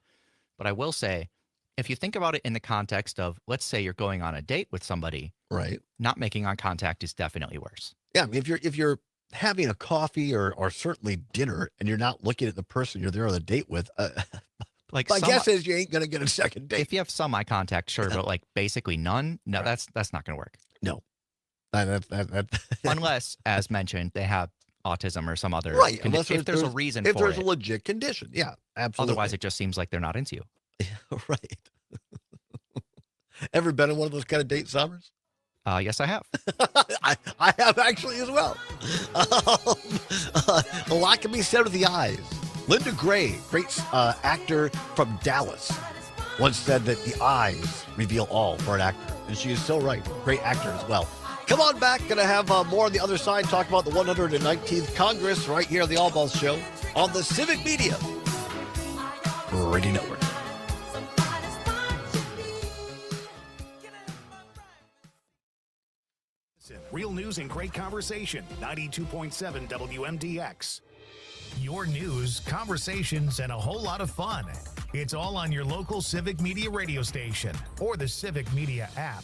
But I will say, if you think about it in the context of, let's say you're going on a date with somebody, right? Not making eye contact is definitely worse. Yeah, I mean, if you're having a coffee or certainly dinner and you're not looking at the person you're there on a date with, my guess is you ain't gonna get a second date. If you have some eye contact, sure, but like basically none, no, that's not gonna work. No. Unless, as mentioned, they have autism or some other condition. If there's a reason for it. If there's a legit condition, yeah, absolutely. Otherwise, it just seems like they're not into you. Right. Ever been on one of those kind of date, Summers? Yes, I have. I have actually as well. A lot can be said with the eyes. Linda Gray, great actor from Dallas, once said that the eyes reveal all for an actor. And she is so right. Great actor as well. Come on back. Going to have more on the other side. Talk about the 119th Congress right here on the Allbaugh Show on the Civic Media Radio Network. Real news and great conversation. 92.7 WMDX. Your news, conversations, and a whole lot of fun. It's all on your local Civic Media radio station or the Civic Media app.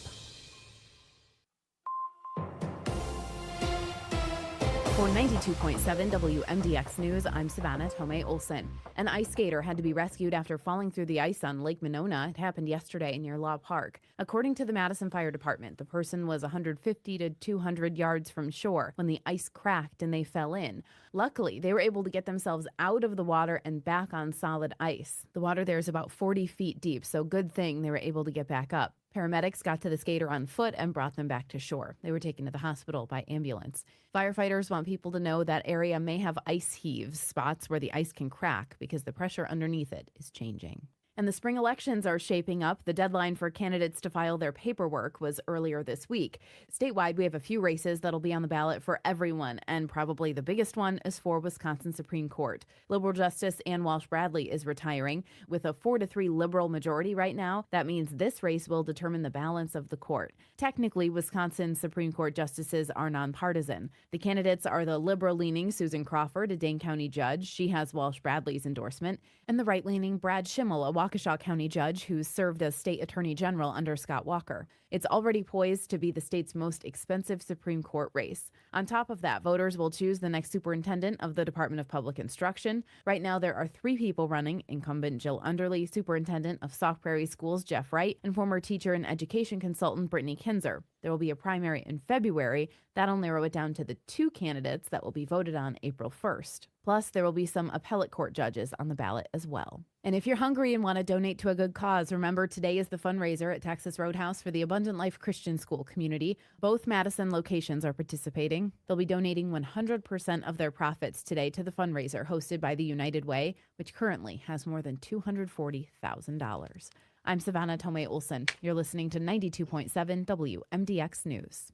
For 92.7 WMDX News, I'm Savannah Tomei Olson. An ice skater had to be rescued after falling through the ice on Lake Monona. It happened yesterday near Law Park. According to the Madison Fire Department, the person was 150 to 200 yards from shore when the ice cracked and they fell in. Luckily, they were able to get themselves out of the water and back on solid ice. The water there is about 40 feet deep, so good thing they were able to get back up. Paramedics got to the skater on foot and brought them back to shore. They were taken to the hospital by ambulance. Firefighters want people to know that area may have ice heaves, spots where the ice can crack because the pressure underneath it is changing. And the spring elections are shaping up. The deadline for candidates to file their paperwork was earlier this week. Statewide, we have a few races that'll be on the ballot for everyone, and probably the biggest one is for Wisconsin Supreme Court. Liberal Justice Ann Walsh Bradley is retiring. With a 4-3 liberal majority right now, that means this race will determine the balance of the court. Technically, Wisconsin Supreme Court justices are nonpartisan. The candidates are the liberal-leaning Susan Crawford, a Dane County judge. She has Walsh Bradley's endorsement, and the right-leaning Brad Schimmel, a Waukesha County judge who's served as state attorney general under Scott Walker. It's already poised to be the state's most expensive Supreme Court race. On top of that, voters will choose the next superintendent of the Department of Public Instruction. Right now, there are 3 people running: incumbent Jill Underly, superintendent of Sauk Prairie Schools Jeff Wright, and former teacher and education consultant Brittany Kinzer. There will be a primary in February. That'll narrow it down to the 2 candidates that will be voted on April 1st. Plus, there will be some appellate court judges on the ballot as well. And if you're hungry and want to donate to a good cause, remember today is the fundraiser at Texas Roadhouse for the Abundant Life Christian School community. Both Madison locations are participating. They'll be donating 100% of their profits today to the fundraiser hosted by the United Way, which currently has more than $240,000. I'm Savannah Tomei Olson. You're listening to 92.7 WMDX News.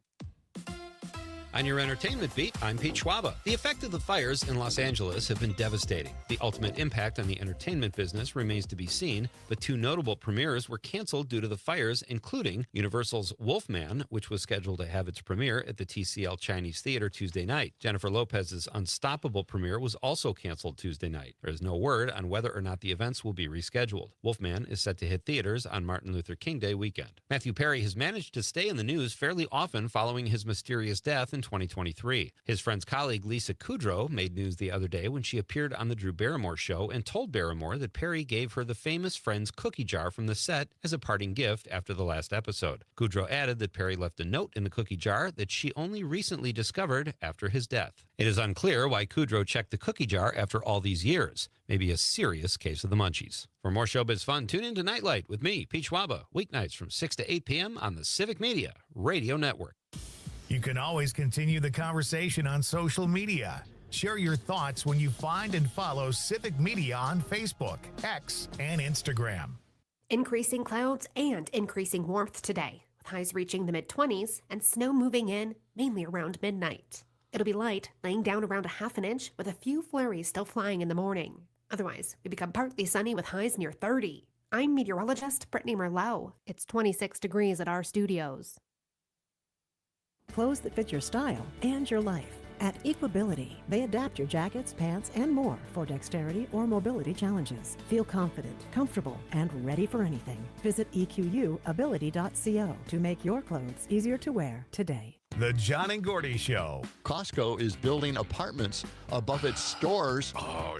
On your entertainment beat, I'm Pete Schwaba. The effect of the fires in Los Angeles have been devastating. The ultimate impact on the entertainment business remains to be seen, but 2 notable premieres were canceled due to the fires, including Universal's Wolfman, which was scheduled to have its premiere at the TCL Chinese Theater Tuesday night. Jennifer Lopez's Unstoppable premiere was also canceled Tuesday night. There is no word on whether or not the events will be rescheduled. Wolfman is set to hit theaters on Martin Luther King Day weekend. Matthew Perry has managed to stay in the news fairly often following his mysterious death in 2023. His friend's colleague Lisa Kudrow made news the other day when she appeared on the Drew Barrymore show and told Barrymore that Perry gave her the famous Friends cookie jar from the set as a parting gift after the last episode. Kudrow added that Perry left a note in the cookie jar that she only recently discovered after his death. It is unclear why Kudrow checked the cookie jar after all these years. Maybe a serious case of the munchies. For more showbiz fun, tune in to Nightlight with me, Pete Schwaba, weeknights from 6 to 8 p.m. on the Civic Media Radio Network. You can always continue the conversation on social media. Share your thoughts when you find and follow Civic Media on Facebook, X, and Instagram. Increasing clouds and increasing warmth today, with highs reaching the mid-20s and snow moving in mainly around midnight. It'll be light, laying down around a half an inch with a few flurries still flying in the morning. Otherwise, we become partly sunny with highs near 30. I'm meteorologist Brittany Merlot. It's 26 degrees at our studios. Clothes that fit your style and your life. At Equability, they adapt your jackets, pants, and more for dexterity or mobility challenges. Feel confident, comfortable, and ready for anything. Visit EQUability.co to make your clothes easier to wear today. The John and Gordy Show. Costco is building apartments above its stores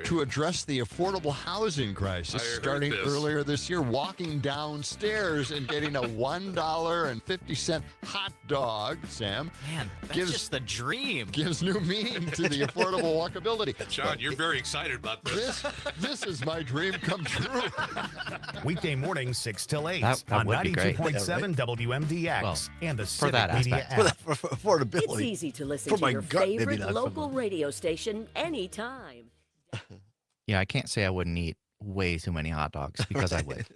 to address the affordable housing crisis. Starting earlier this year, walking downstairs and getting a $1.50 hot dog, Sam. Man, that's just the dream. Gives new meaning to the affordable walkability. John, you're very excited about this. This is my dream come true. Weekday morning, 6 till 8 That on would be great. 92.7 WMDX Well, and the for Civic that Media aspect. app. Affordability. It's easy to listen For to my your gut, maybe favorite not for local my- radio station anytime. Yeah, I can't say I wouldn't eat way too many hot dogs because I would.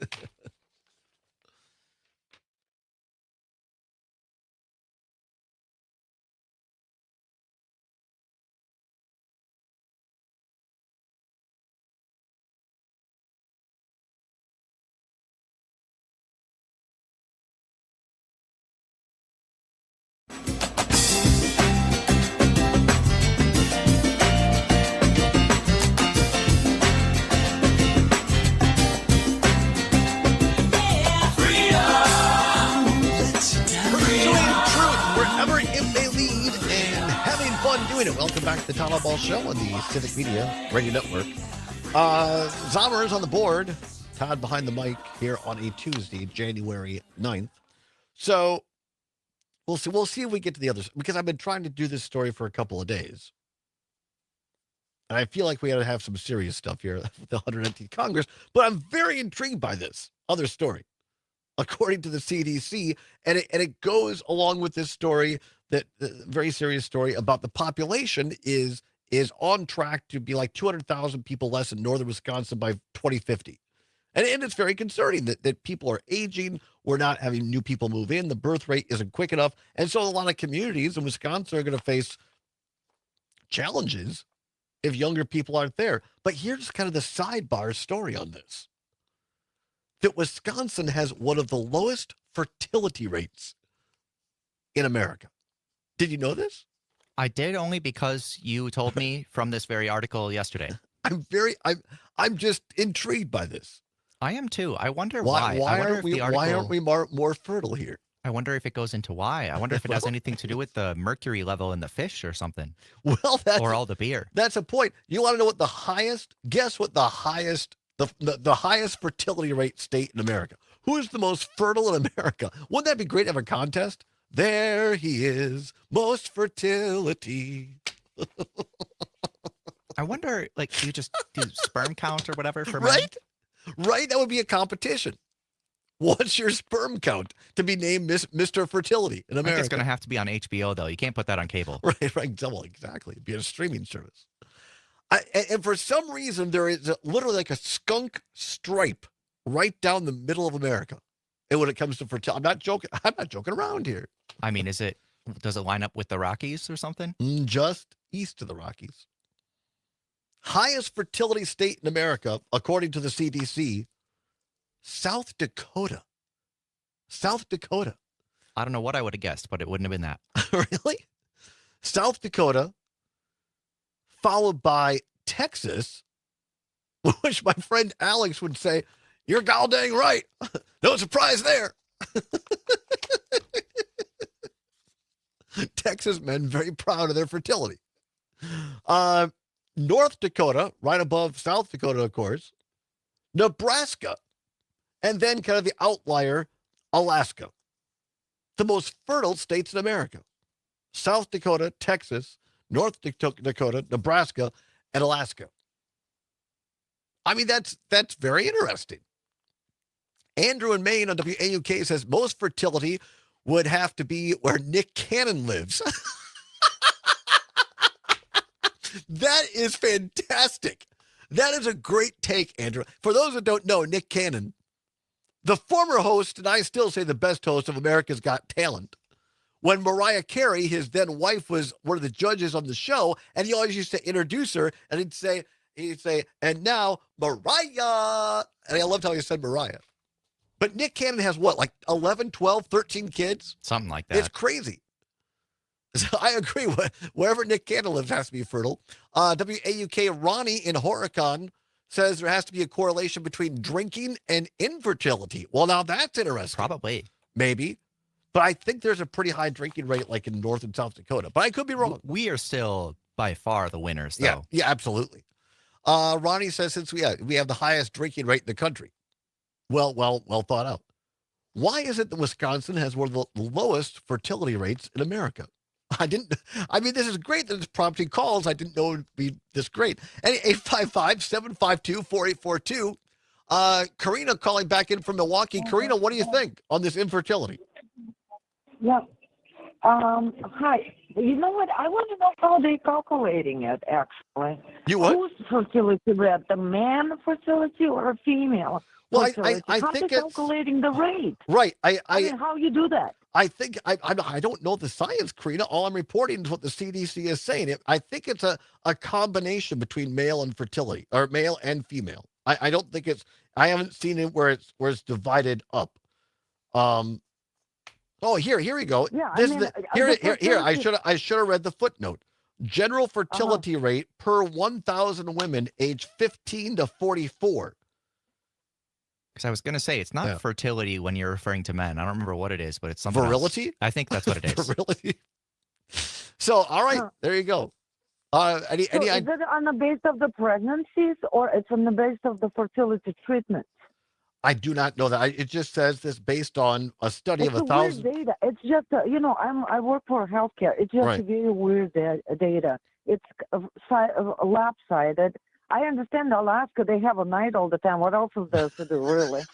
doing it? Welcome back to the Todd Allbaugh Show on the Civic Media Radio Network. Zomer is on the board. Todd behind the mic here on a Tuesday, January 9th. So we'll see if we get to the others, because I've been trying to do this story for a couple of days. And I feel like we got to have some serious stuff here with the 119th Congress. But I'm very intrigued by this other story, according to the CDC. And it goes along with this story, that very serious story about the population is on track to be like 200,000 people less in northern Wisconsin by 2050. And it's very concerning that people are aging. We're not having new people move in. The birth rate isn't quick enough. And so a lot of communities in Wisconsin are going to face challenges if younger people aren't there. But here's kind of the sidebar story on this. That Wisconsin has one of the lowest fertility rates in America. Did you know this? I did, only because you told me from this very article yesterday. I'm just intrigued by this. I am too. I wonder why. Why aren't we more fertile here? I wonder if it goes into why. I wonder if it has anything to do with the mercury level in the fish or something. Well, or all the beer. That's a point. You want to know what the highest? Guess what the highest fertility rate state in America? Who is the most fertile in America? Wouldn't that be great to have a contest? There he is, most fertility. I wonder, like, do you just do sperm count or whatever for men? Right? That would be a competition. What's your sperm count to be named Mr. Fertility in America? I think it's going to have to be on HBO, though. You can't put that on cable. Right. Double, exactly. It'd be a streaming service. And for some reason, there is literally like a skunk stripe right down the middle of America. And when it comes to fertility, I'm not joking around here. I mean, does it line up with the Rockies or something? Just east of the Rockies. Highest fertility state in America, according to the CDC, South Dakota. South Dakota. I don't know what I would have guessed, but it wouldn't have been that. Really? South Dakota, followed by Texas, which my friend Alex would say, you're gall dang right. No surprise there. Texas men very proud of their fertility. North Dakota, right above South Dakota, of course. Nebraska. And then kind of the outlier, Alaska. The most fertile states in America. South Dakota, Texas, North Dakota, Nebraska, and Alaska. I mean, that's very interesting. Andrew in Maine on WAUK says most fertility would have to be where Nick Cannon lives. That is fantastic. That is a great take, Andrew. For those that don't know, Nick Cannon, the former host, and I still say the best host of America's Got Talent, when Mariah Carey, his then wife, was one of the judges on the show, and he always used to introduce her, and he'd say, and now Mariah. And I loved how he said Mariah. But Nick Cannon has what, like 11, 12, 13 kids? Something like that. It's crazy. So I agree. Wherever Nick Cannon lives has to be fertile. WAUK Ronnie in Horicon says there has to be a correlation between drinking and infertility. Well, now that's interesting. Probably. Maybe. But I think there's a pretty high drinking rate like in North and South Dakota. But I could be wrong. We are still by far the winners, though. Yeah, absolutely. Ronnie says since we have the highest drinking rate in the country. Well thought out. Why is it that Wisconsin has one of the lowest fertility rates in America? This is great that it's prompting calls. I didn't know it would be this great. And 855-752-4842. Karina calling back in from Milwaukee. Karina, what do you think on this infertility? Yeah. Hi. You know what? I want to know how they're calculating it, actually. You what? Whose fertility rate? The man fertility or female? Well, fertility? I how think they calculating the rate? Right. I mean, how you do that? I think I don't know the science, Karina. All I'm reporting is what the CDC is saying. I think it's a combination between male and fertility, or male and female. I don't think I haven't seen it where it's divided up. Oh, here we go. Yeah, here. I should have read the footnote. General fertility rate per 1,000 women aged 15 to 44. Because I was going to say, it's not fertility when you're referring to men. I don't remember what it is, but it's something Virility? else. I think that's what it is. Virility. So, all right, there you go. Any is it on the base of the pregnancies or it's on the base of the fertility treatment? I do not know that. It just says this based on a study It's of a 1,000. weird data. It's just, I work for healthcare. It's just Right. very weird data. It's lopsided. I understand Alaska, they have a night all the time. What else is there to do, really?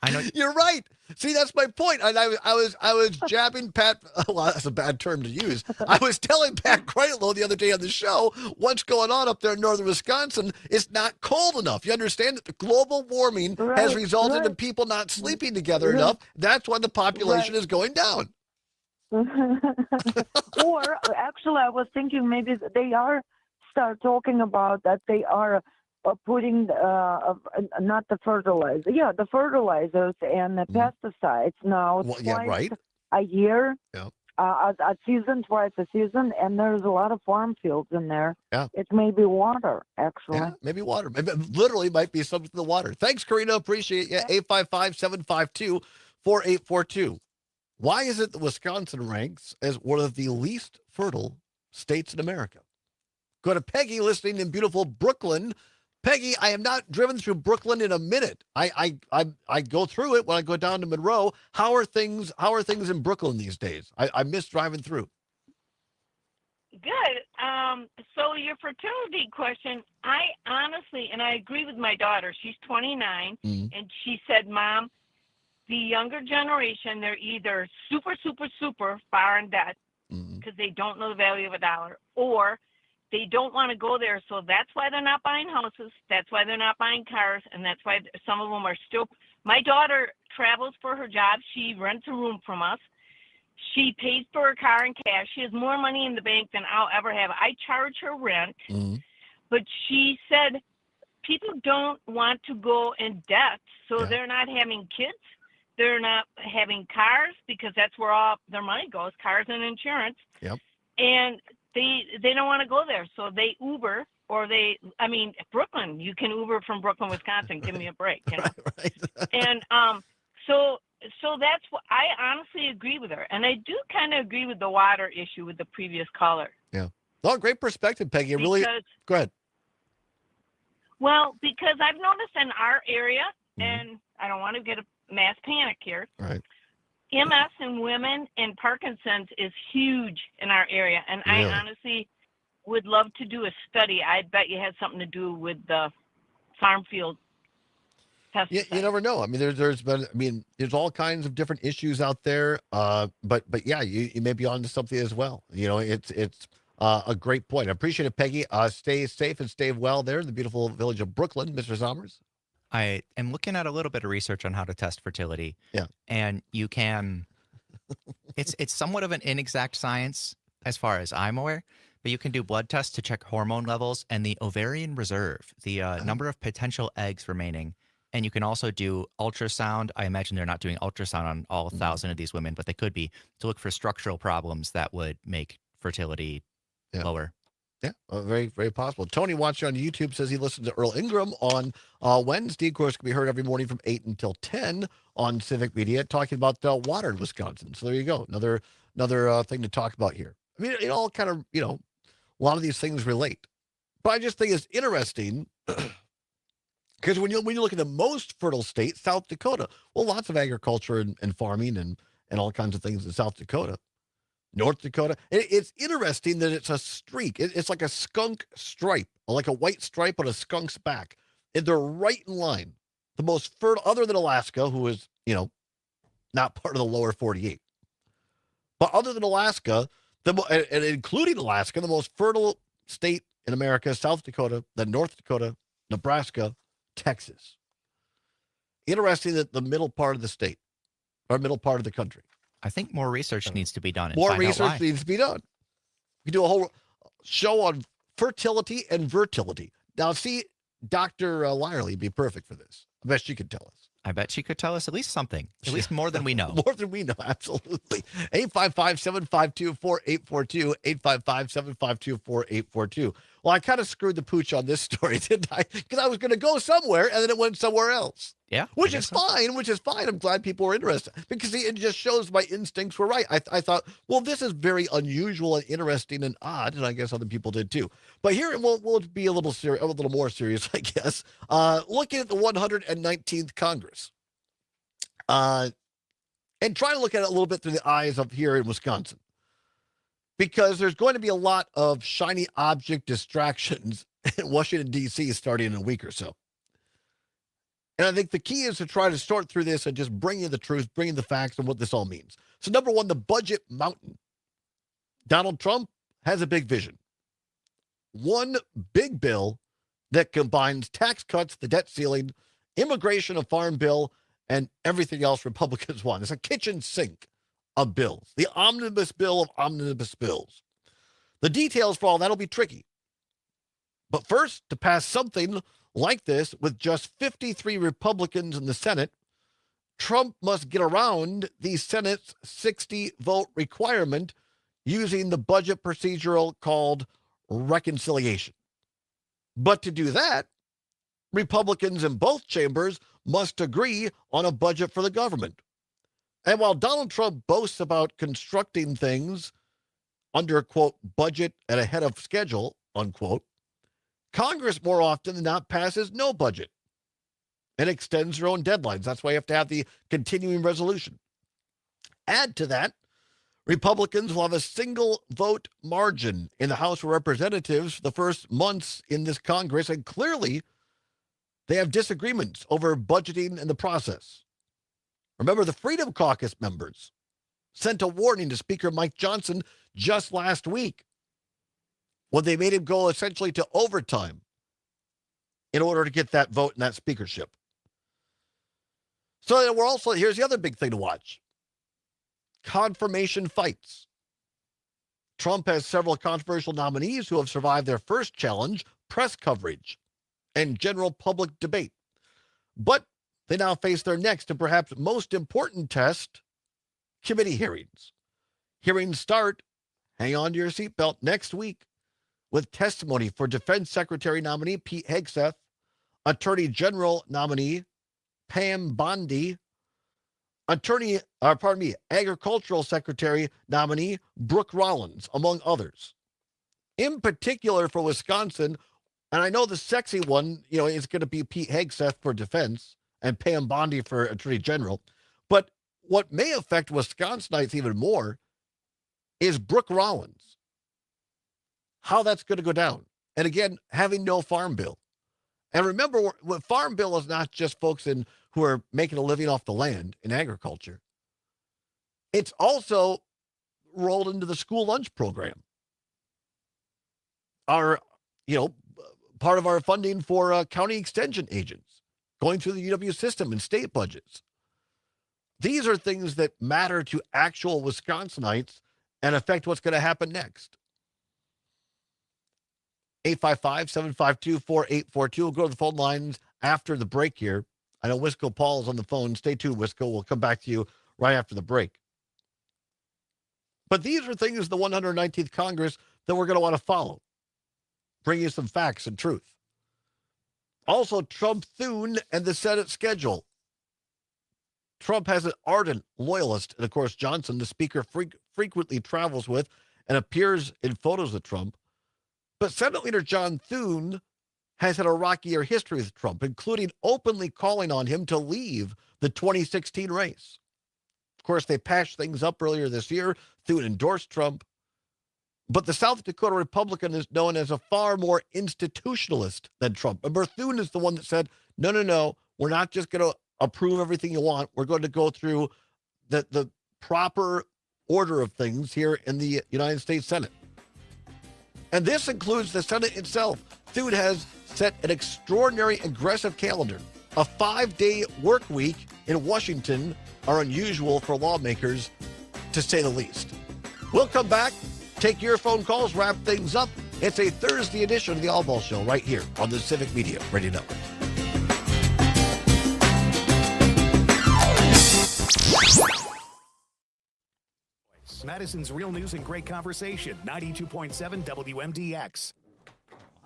I know You're right. See, that's my point. And I was jabbing Pat. Well, that's a bad term to use. I was telling Pat Kreitlow the other day on the show what's going on up there in northern Wisconsin. It's not cold enough. You understand that the global warming has resulted in people not sleeping together enough. That's why the population is going down. Or actually, I was thinking maybe they are start talking about that they are putting not the fertilizer, the fertilizers and the pesticides now twice a year, a season, twice a season, and there's a lot of farm fields in there. Yeah, it's maybe water actually. Yeah, maybe water. Maybe literally might be something in the water. Thanks, Karina. Appreciate you. 855-752-4842. Why is it that Wisconsin ranks as one of the least fertile states in America? Go to Peggy, listening in beautiful Brooklyn. Peggy, I have not driven through Brooklyn in a minute. I go through it when I go down to Monroe. How are things in Brooklyn these days? I miss driving through. Good. So your fertility question, I honestly, and I agree with my daughter, she's 29, and she said, Mom, the younger generation, they're either super, super, super far in debt because they don't know the value of a dollar, or they don't want to go there, so that's why they're not buying houses. That's why they're not buying cars, and that's why some of them are still. My daughter travels for her job. She rents a room from us. She pays for her car in cash. She has more money in the bank than I'll ever have. I charge her rent, but she said people don't want to go in debt, so they're not having kids. They're not having cars because that's where all their money goes, cars and insurance. Yep. And they don't want to go there, so they Uber, or Brooklyn. You can Uber from Brooklyn, Wisconsin. Give me a break, you know. And so that's what I honestly agree with her, and I do kind of agree with the water issue with the previous caller. Yeah. Well, great perspective, Peggy. Go ahead. Well, because I've noticed in our area, and I don't want to get a mass panic here. Right. MS in women and Parkinson's is huge in our area, and Really? I honestly would love to do a study. I bet you had something to do with the farm field pesticides. You never know. I mean, there's all kinds of different issues out there. But yeah, you may be onto something as well. You know, it's a great point. I appreciate it, Peggy. Stay safe and stay well there in the beautiful village of Brooklyn, Mr. Sommers. I am looking at a little bit of research on how to test fertility. Yeah. And you can, it's somewhat of an inexact science as far as I'm aware, but you can do blood tests to check hormone levels and the ovarian reserve, the number of potential eggs remaining. And you can also do ultrasound. I imagine they're not doing ultrasound on all 1,000 of these women, but they could be, to look for structural problems that would make fertility lower. Yeah, very, very possible. Tony watching on YouTube says he listened to Earl Ingram on Wednesday. Of course, can be heard every morning from 8 until 10 on Civic Media, talking about water in Wisconsin. So there you go. Another thing to talk about here. I mean, it all kind of, a lot of these things relate. But I just think it's interesting because when you look at the most fertile state, South Dakota, well, lots of agriculture and farming and all kinds of things in South Dakota. North Dakota. It's interesting that it's a streak. It's like a skunk stripe, like a white stripe on a skunk's back. And they're right in line. The most fertile, other than Alaska, who is, not part of the lower 48. But other than Alaska, and including Alaska, the most fertile state in America, South Dakota, then North Dakota, Nebraska, Texas. Interesting that the middle part of the state, or middle part of the country. I think more research needs to be done. More research needs to be done. We do a whole show on fertility and fertility. Now, see, Dr. Lyerly would be perfect for this. I bet she could tell us. I bet she could tell us at least something, at least more than we know. More than we know, absolutely. 855-752-4842, 855-752-4842. Well, I kind of screwed the pooch on this story, didn't I? Because I was going to go somewhere, and then it went somewhere else. Yeah. Which is fine. I'm glad people are interested because see, it just shows my instincts were right. I thought, well, this is very unusual and interesting and odd, and I guess other people did too. But here we'll be a little more serious, I guess. Looking at the 119th Congress, and try to look at it a little bit through the eyes of here in Wisconsin, because there's going to be a lot of shiny object distractions in Washington, D.C. starting in a week or so. And I think the key is to try to sort through this and just bring you the truth, bring you the facts and what this all means. So number one, the budget mountain. Donald Trump has a big vision. One big bill that combines tax cuts, the debt ceiling, immigration, a farm bill, and everything else Republicans want. It's a kitchen sink of bills. The omnibus bill of omnibus bills. The details for all that will be tricky. But first, to pass something like this with just 53 Republicans in the Senate, Trump must get around the Senate's 60-vote requirement using the budget procedural called reconciliation. But to do that, Republicans in both chambers must agree on a budget for the government. And while Donald Trump boasts about constructing things under, quote, budget and ahead of schedule, unquote, Congress more often than not passes no budget and extends their own deadlines. That's why you have to have the continuing resolution. Add to that, Republicans will have a single vote margin in the House of Representatives for the first months in this Congress, and clearly they have disagreements over budgeting and the process. Remember, the Freedom Caucus members sent a warning to Speaker Mike Johnson just last week when they made him go essentially to overtime in order to get that vote and that speakership. So we're also, here's the other big thing to watch. Confirmation fights. Trump has several controversial nominees who have survived their first challenge, press coverage, and general public debate. But they now face their next and perhaps most important test, committee hearings. Hearings start, hang on to your seatbelt, next week with testimony for Defense Secretary nominee Pete Hegseth, Attorney General nominee Pam Bondi, Agricultural Secretary nominee Brooke Rollins, among others. In particular for Wisconsin, and I know the sexy one, is going to be Pete Hegseth for defense and Pam Bondi for Attorney General. But what may affect Wisconsinites even more is Brooke Rollins. How that's going to go down. And again, having no farm bill. And remember, what farm bill is not just folks who are making a living off the land in agriculture. It's also rolled into the school lunch program. Our, part of our funding for county extension agents going through the UW system and state budgets. These are things that matter to actual Wisconsinites and affect what's going to happen next. 855-752-4842. We'll go to the phone lines after the break here. I know Wisco Paul is on the phone. Stay tuned, Wisco. We'll come back to you right after the break. But these are things, the 119th Congress, that we're going to want to follow. Bring you some facts and truth. Also, Trump-Thune and the Senate schedule. Trump has an ardent loyalist, and of course, Johnson, the speaker, frequently travels with and appears in photos of Trump. But Senate Leader John Thune has had a rockier history with Trump, including openly calling on him to leave the 2016 race. Of course, they patched things up earlier this year. Thune endorsed Trump. But the South Dakota Republican is known as a far more institutionalist than Trump. And Thune is the one that said, no, we're not just going to approve everything you want. We're going to go through the proper order of things here in the United States Senate. And this includes the Senate itself. Thune has set an extraordinary aggressive calendar. A 5-day work week in Washington are unusual for lawmakers, to say the least. We'll come back, take your phone calls, wrap things up. It's a Thursday edition of the Allbaugh Show right here on the Civic Media Radio Network. Madison's real news and great conversation. 92.7 WMDX.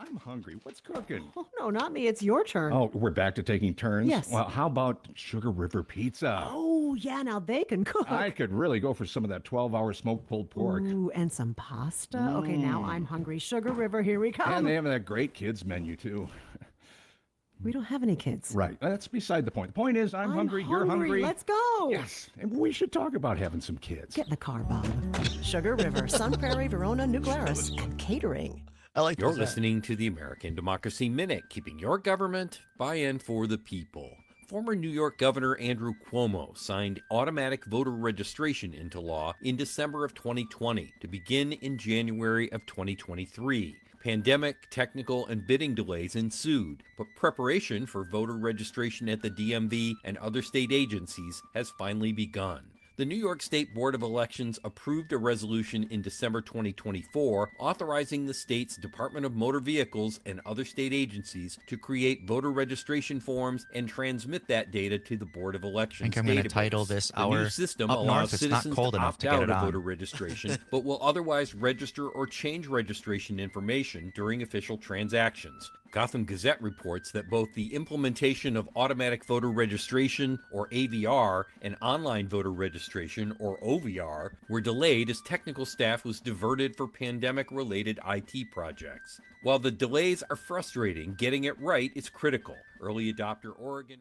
I'm hungry. What's cooking? Oh, no, not me. It's your turn. Oh, we're back to taking turns? Yes. Well, how about Sugar River Pizza? Oh, yeah, now they can cook. I could really go for some of that 12-hour smoked pulled pork. Ooh, and some pasta. Okay, now I'm hungry. Sugar River, here we come. And they have that great kids menu, too. We don't have any kids. Right. That's beside the point. The point is, I'm hungry, you're hungry. Let's go. Yes. And we should talk about having some kids. Get in the car, Bob. Sugar River, Sun Prairie, Verona, New Glarus, and catering. I like You're listening to the American Democracy Minute, keeping your government by and for the people. Former New York Governor Andrew Cuomo signed automatic voter registration into law in December of 2020 to begin in January of 2023. Pandemic, technical, and bidding delays ensued, but preparation for voter registration at the DMV and other state agencies has finally begun. The New York State Board of Elections approved a resolution in December 2024 authorizing the state's Department of Motor Vehicles and other state agencies to create voter registration forms and transmit that data to the Board of Elections. I think I'm going to title this The new our system Up allows North. It's not citizens cold to enough opt to get out it of on. voter registration, but will otherwise register or change registration information during official transactions. Gotham Gazette reports that both the implementation of automatic voter registration, or AVR, and online voter registration, or OVR, were delayed as technical staff was diverted for pandemic-related IT projects. While the delays are frustrating, getting it right is critical. Early adopter Oregon...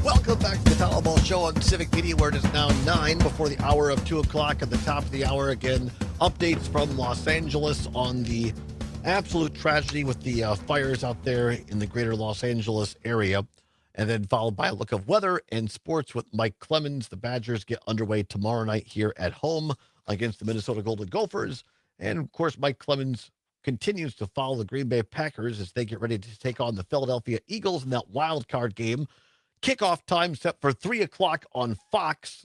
Welcome back to the Allbaugh Show on Civic Media, where it is now 9 before the hour of 2 o'clock. At the top of the hour, again, updates from Los Angeles on the absolute tragedy with the fires out there in the greater Los Angeles area. And then followed by a look of weather and sports with Mike Clemens. The Badgers get underway tomorrow night here at home against the Minnesota Golden Gophers. And, of course, Mike Clemens continues to follow the Green Bay Packers as they get ready to take on the Philadelphia Eagles in that wild card game. Kickoff time set for 3 o'clock on Fox,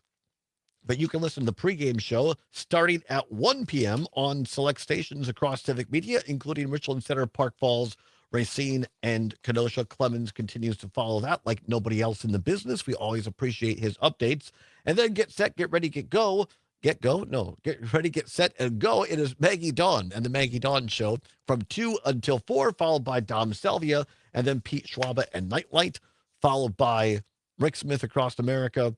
but you can listen to the pregame show starting at 1 p.m. on select stations across Civic Media, including Richland Center, Park Falls, Racine, and Kenosha. Clemens continues to follow that like nobody else in the business. We always appreciate his updates. And then get set, get ready, get go. Get go? No. Get ready, get set, and go. It is Maggie Dawn and the Maggie Dawn Show from 2 until 4, followed by Dom Selvia, and then Pete Schwaba and Nightlight, followed by Rick Smith Across America,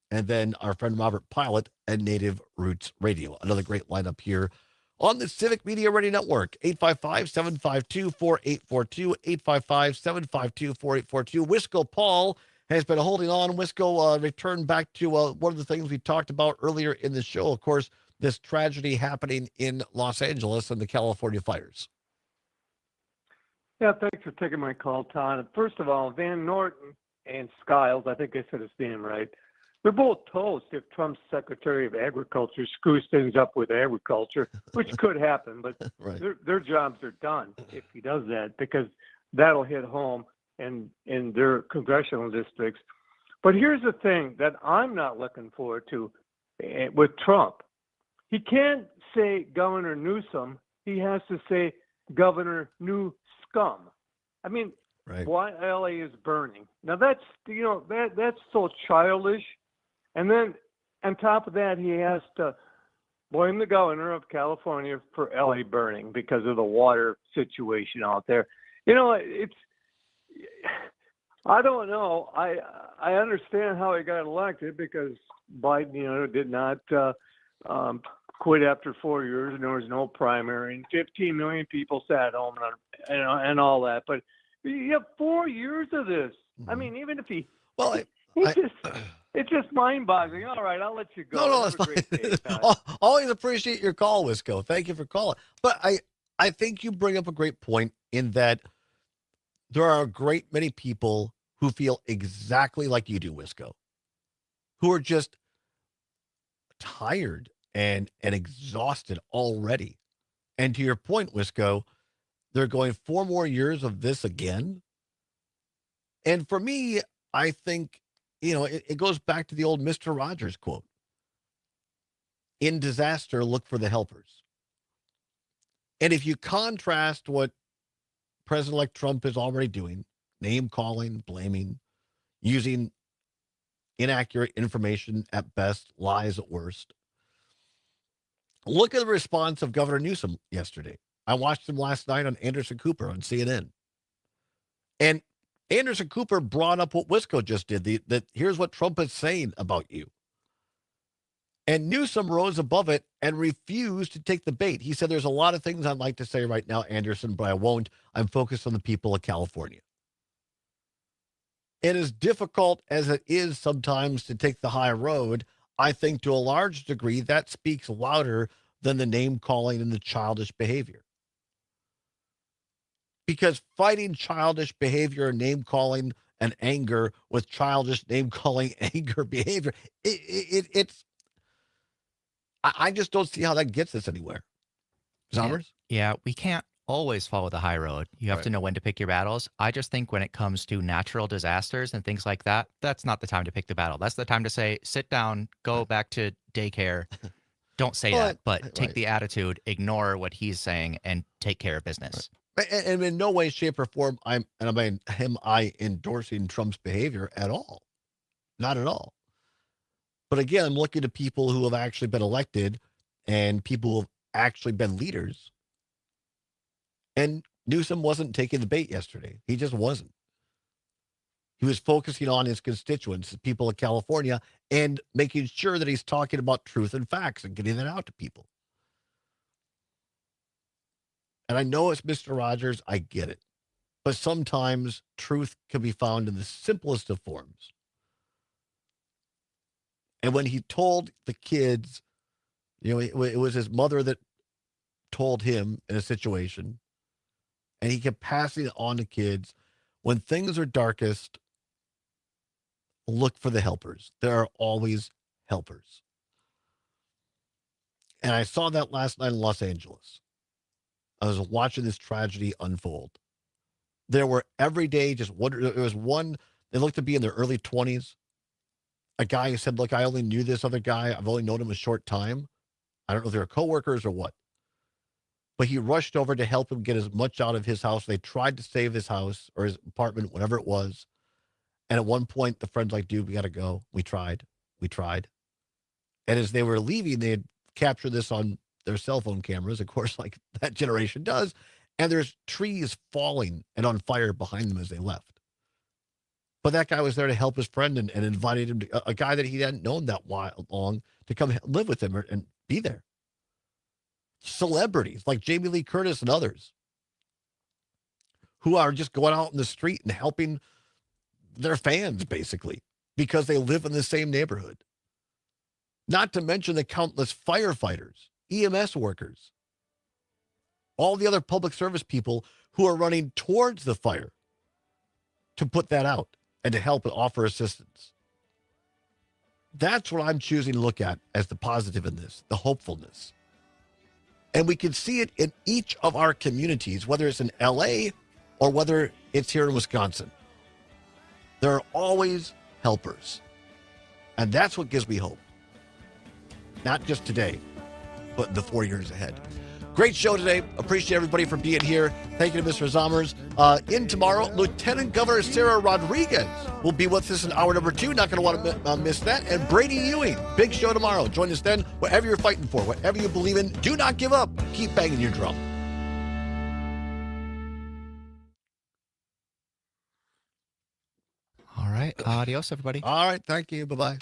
and then our friend Robert Pilot and Native Roots Radio. Another great lineup here on the Civic Media Radio Network. 855-752-4842, 855-752-4842. Wisco Paul has been holding on. Wisco returned back to one of the things we talked about earlier in the show, of course, this tragedy happening in Los Angeles and the California fires. Yeah, thanks for taking my call, Todd. First of all, Van Norton and Skiles, I think I said his name right, they're both toast if Trump's Secretary of Agriculture screws things up with agriculture, which could happen, but right. their jobs are done if he does that, because that'll hit home in their congressional districts. But here's the thing that I'm not looking forward to with Trump. He can't say Governor Newsom. He has to say Governor New Scum. I mean, right. Why LA is burning. Now that's that's so childish. And then on top of that, he has to blame the governor of California for LA burning because of the water situation out there. You know, I don't know. I understand how he got elected because Biden, did not quit after 4 years, and there was no primary, and 15 million people sat home and all that. But you have 4 years of this. I mean, even if he, it's just mind-boggling. All right, I'll let you go. No, that's fine. Always appreciate your call, Wisco. Thank you for calling. But I think you bring up a great point in that there are a great many people who feel exactly like you do, Wisco. who are just tired and exhausted already. And to your point, Wisco, they're going 4 more years of this again. And for me, I think, it goes back to the old Mr. Rogers quote. In disaster, look for the helpers. And if you contrast what President-elect Trump is already doing, name calling, blaming, using inaccurate information at best, lies at worst. Look at the response of Governor Newsom yesterday. I watched him last night on Anderson Cooper on CNN. And Anderson Cooper brought up what Wisco just did, that here's what Trump is saying about you. And Newsom rose above it and refused to take the bait. He said, there's a lot of things I'd like to say right now, Anderson, but I won't. I'm focused on the people of California. And as difficult as it is sometimes to take the high road, I think to a large degree that speaks louder than the name calling and the childish behavior. Because fighting childish behavior, name calling, and anger with childish name calling, anger behavior, it's. I just don't see how that gets us anywhere. Zommers? Yeah, we can't always follow the high road. You have to know when to pick your battles. I just think when it comes to natural disasters and things like that, that's not the time to pick the battle. That's the time to say, sit down, go back to daycare. Don't say that, but take the attitude, ignore what he's saying, and take care of business. And in no way, shape, or form, I endorsing Trump's behavior at all. Not at all. But again, I'm looking at people who have actually been elected and people who have actually been leaders. And Newsom wasn't taking the bait yesterday. He just wasn't. He was focusing on his constituents, the people of California, and making sure that he's talking about truth and facts and getting that out to people. And I know it's Mr. Rogers. I get it. But sometimes truth can be found in the simplest of forms. And when he told the kids, it was his mother that told him in a situation, and he kept passing it on to kids. When things are darkest, look for the helpers. There are always helpers. And I saw that last night in Los Angeles. I was watching this tragedy unfold. There were every day there was one, they looked to be in their early 20s. A guy who said, look, I only knew this other guy. I've only known him a short time. I don't know if they're coworkers or what. But he rushed over to help him get as much out of his house. They tried to save his house or his apartment, whatever it was. And at one point, the friend's like, dude, we got to go. We tried. And as they were leaving, they had captured this on their cell phone cameras, of course, like that generation does. And there's trees falling and on fire behind them as they left. But that guy was there to help his friend and invited him to, a guy that he hadn't known that long, to come live with him and be there. Celebrities like Jamie Lee Curtis and others who are just going out in the street and helping their fans, basically, because they live in the same neighborhood. Not to mention the countless firefighters, EMS workers, all the other public service people who are running towards the fire to put that out and to help and offer assistance. That's what I'm choosing to look at as the positive in this, the hopefulness. And we can see it in each of our communities, whether it's in LA or whether it's here in Wisconsin. There are always helpers. And that's what gives me hope. Not just today, but in the 4 years ahead. Great show today. Appreciate everybody for being here. Thank you to Mr. Zommers. In tomorrow, Lieutenant Governor Sarah Rodriguez will be with us in hour number 2. Not going to want to miss that. And Brady Ewing. Big show tomorrow. Join us then. Whatever you're fighting for, whatever you believe in, do not give up. Keep banging your drum. All right. Adios, everybody. All right. Thank you. Bye-bye.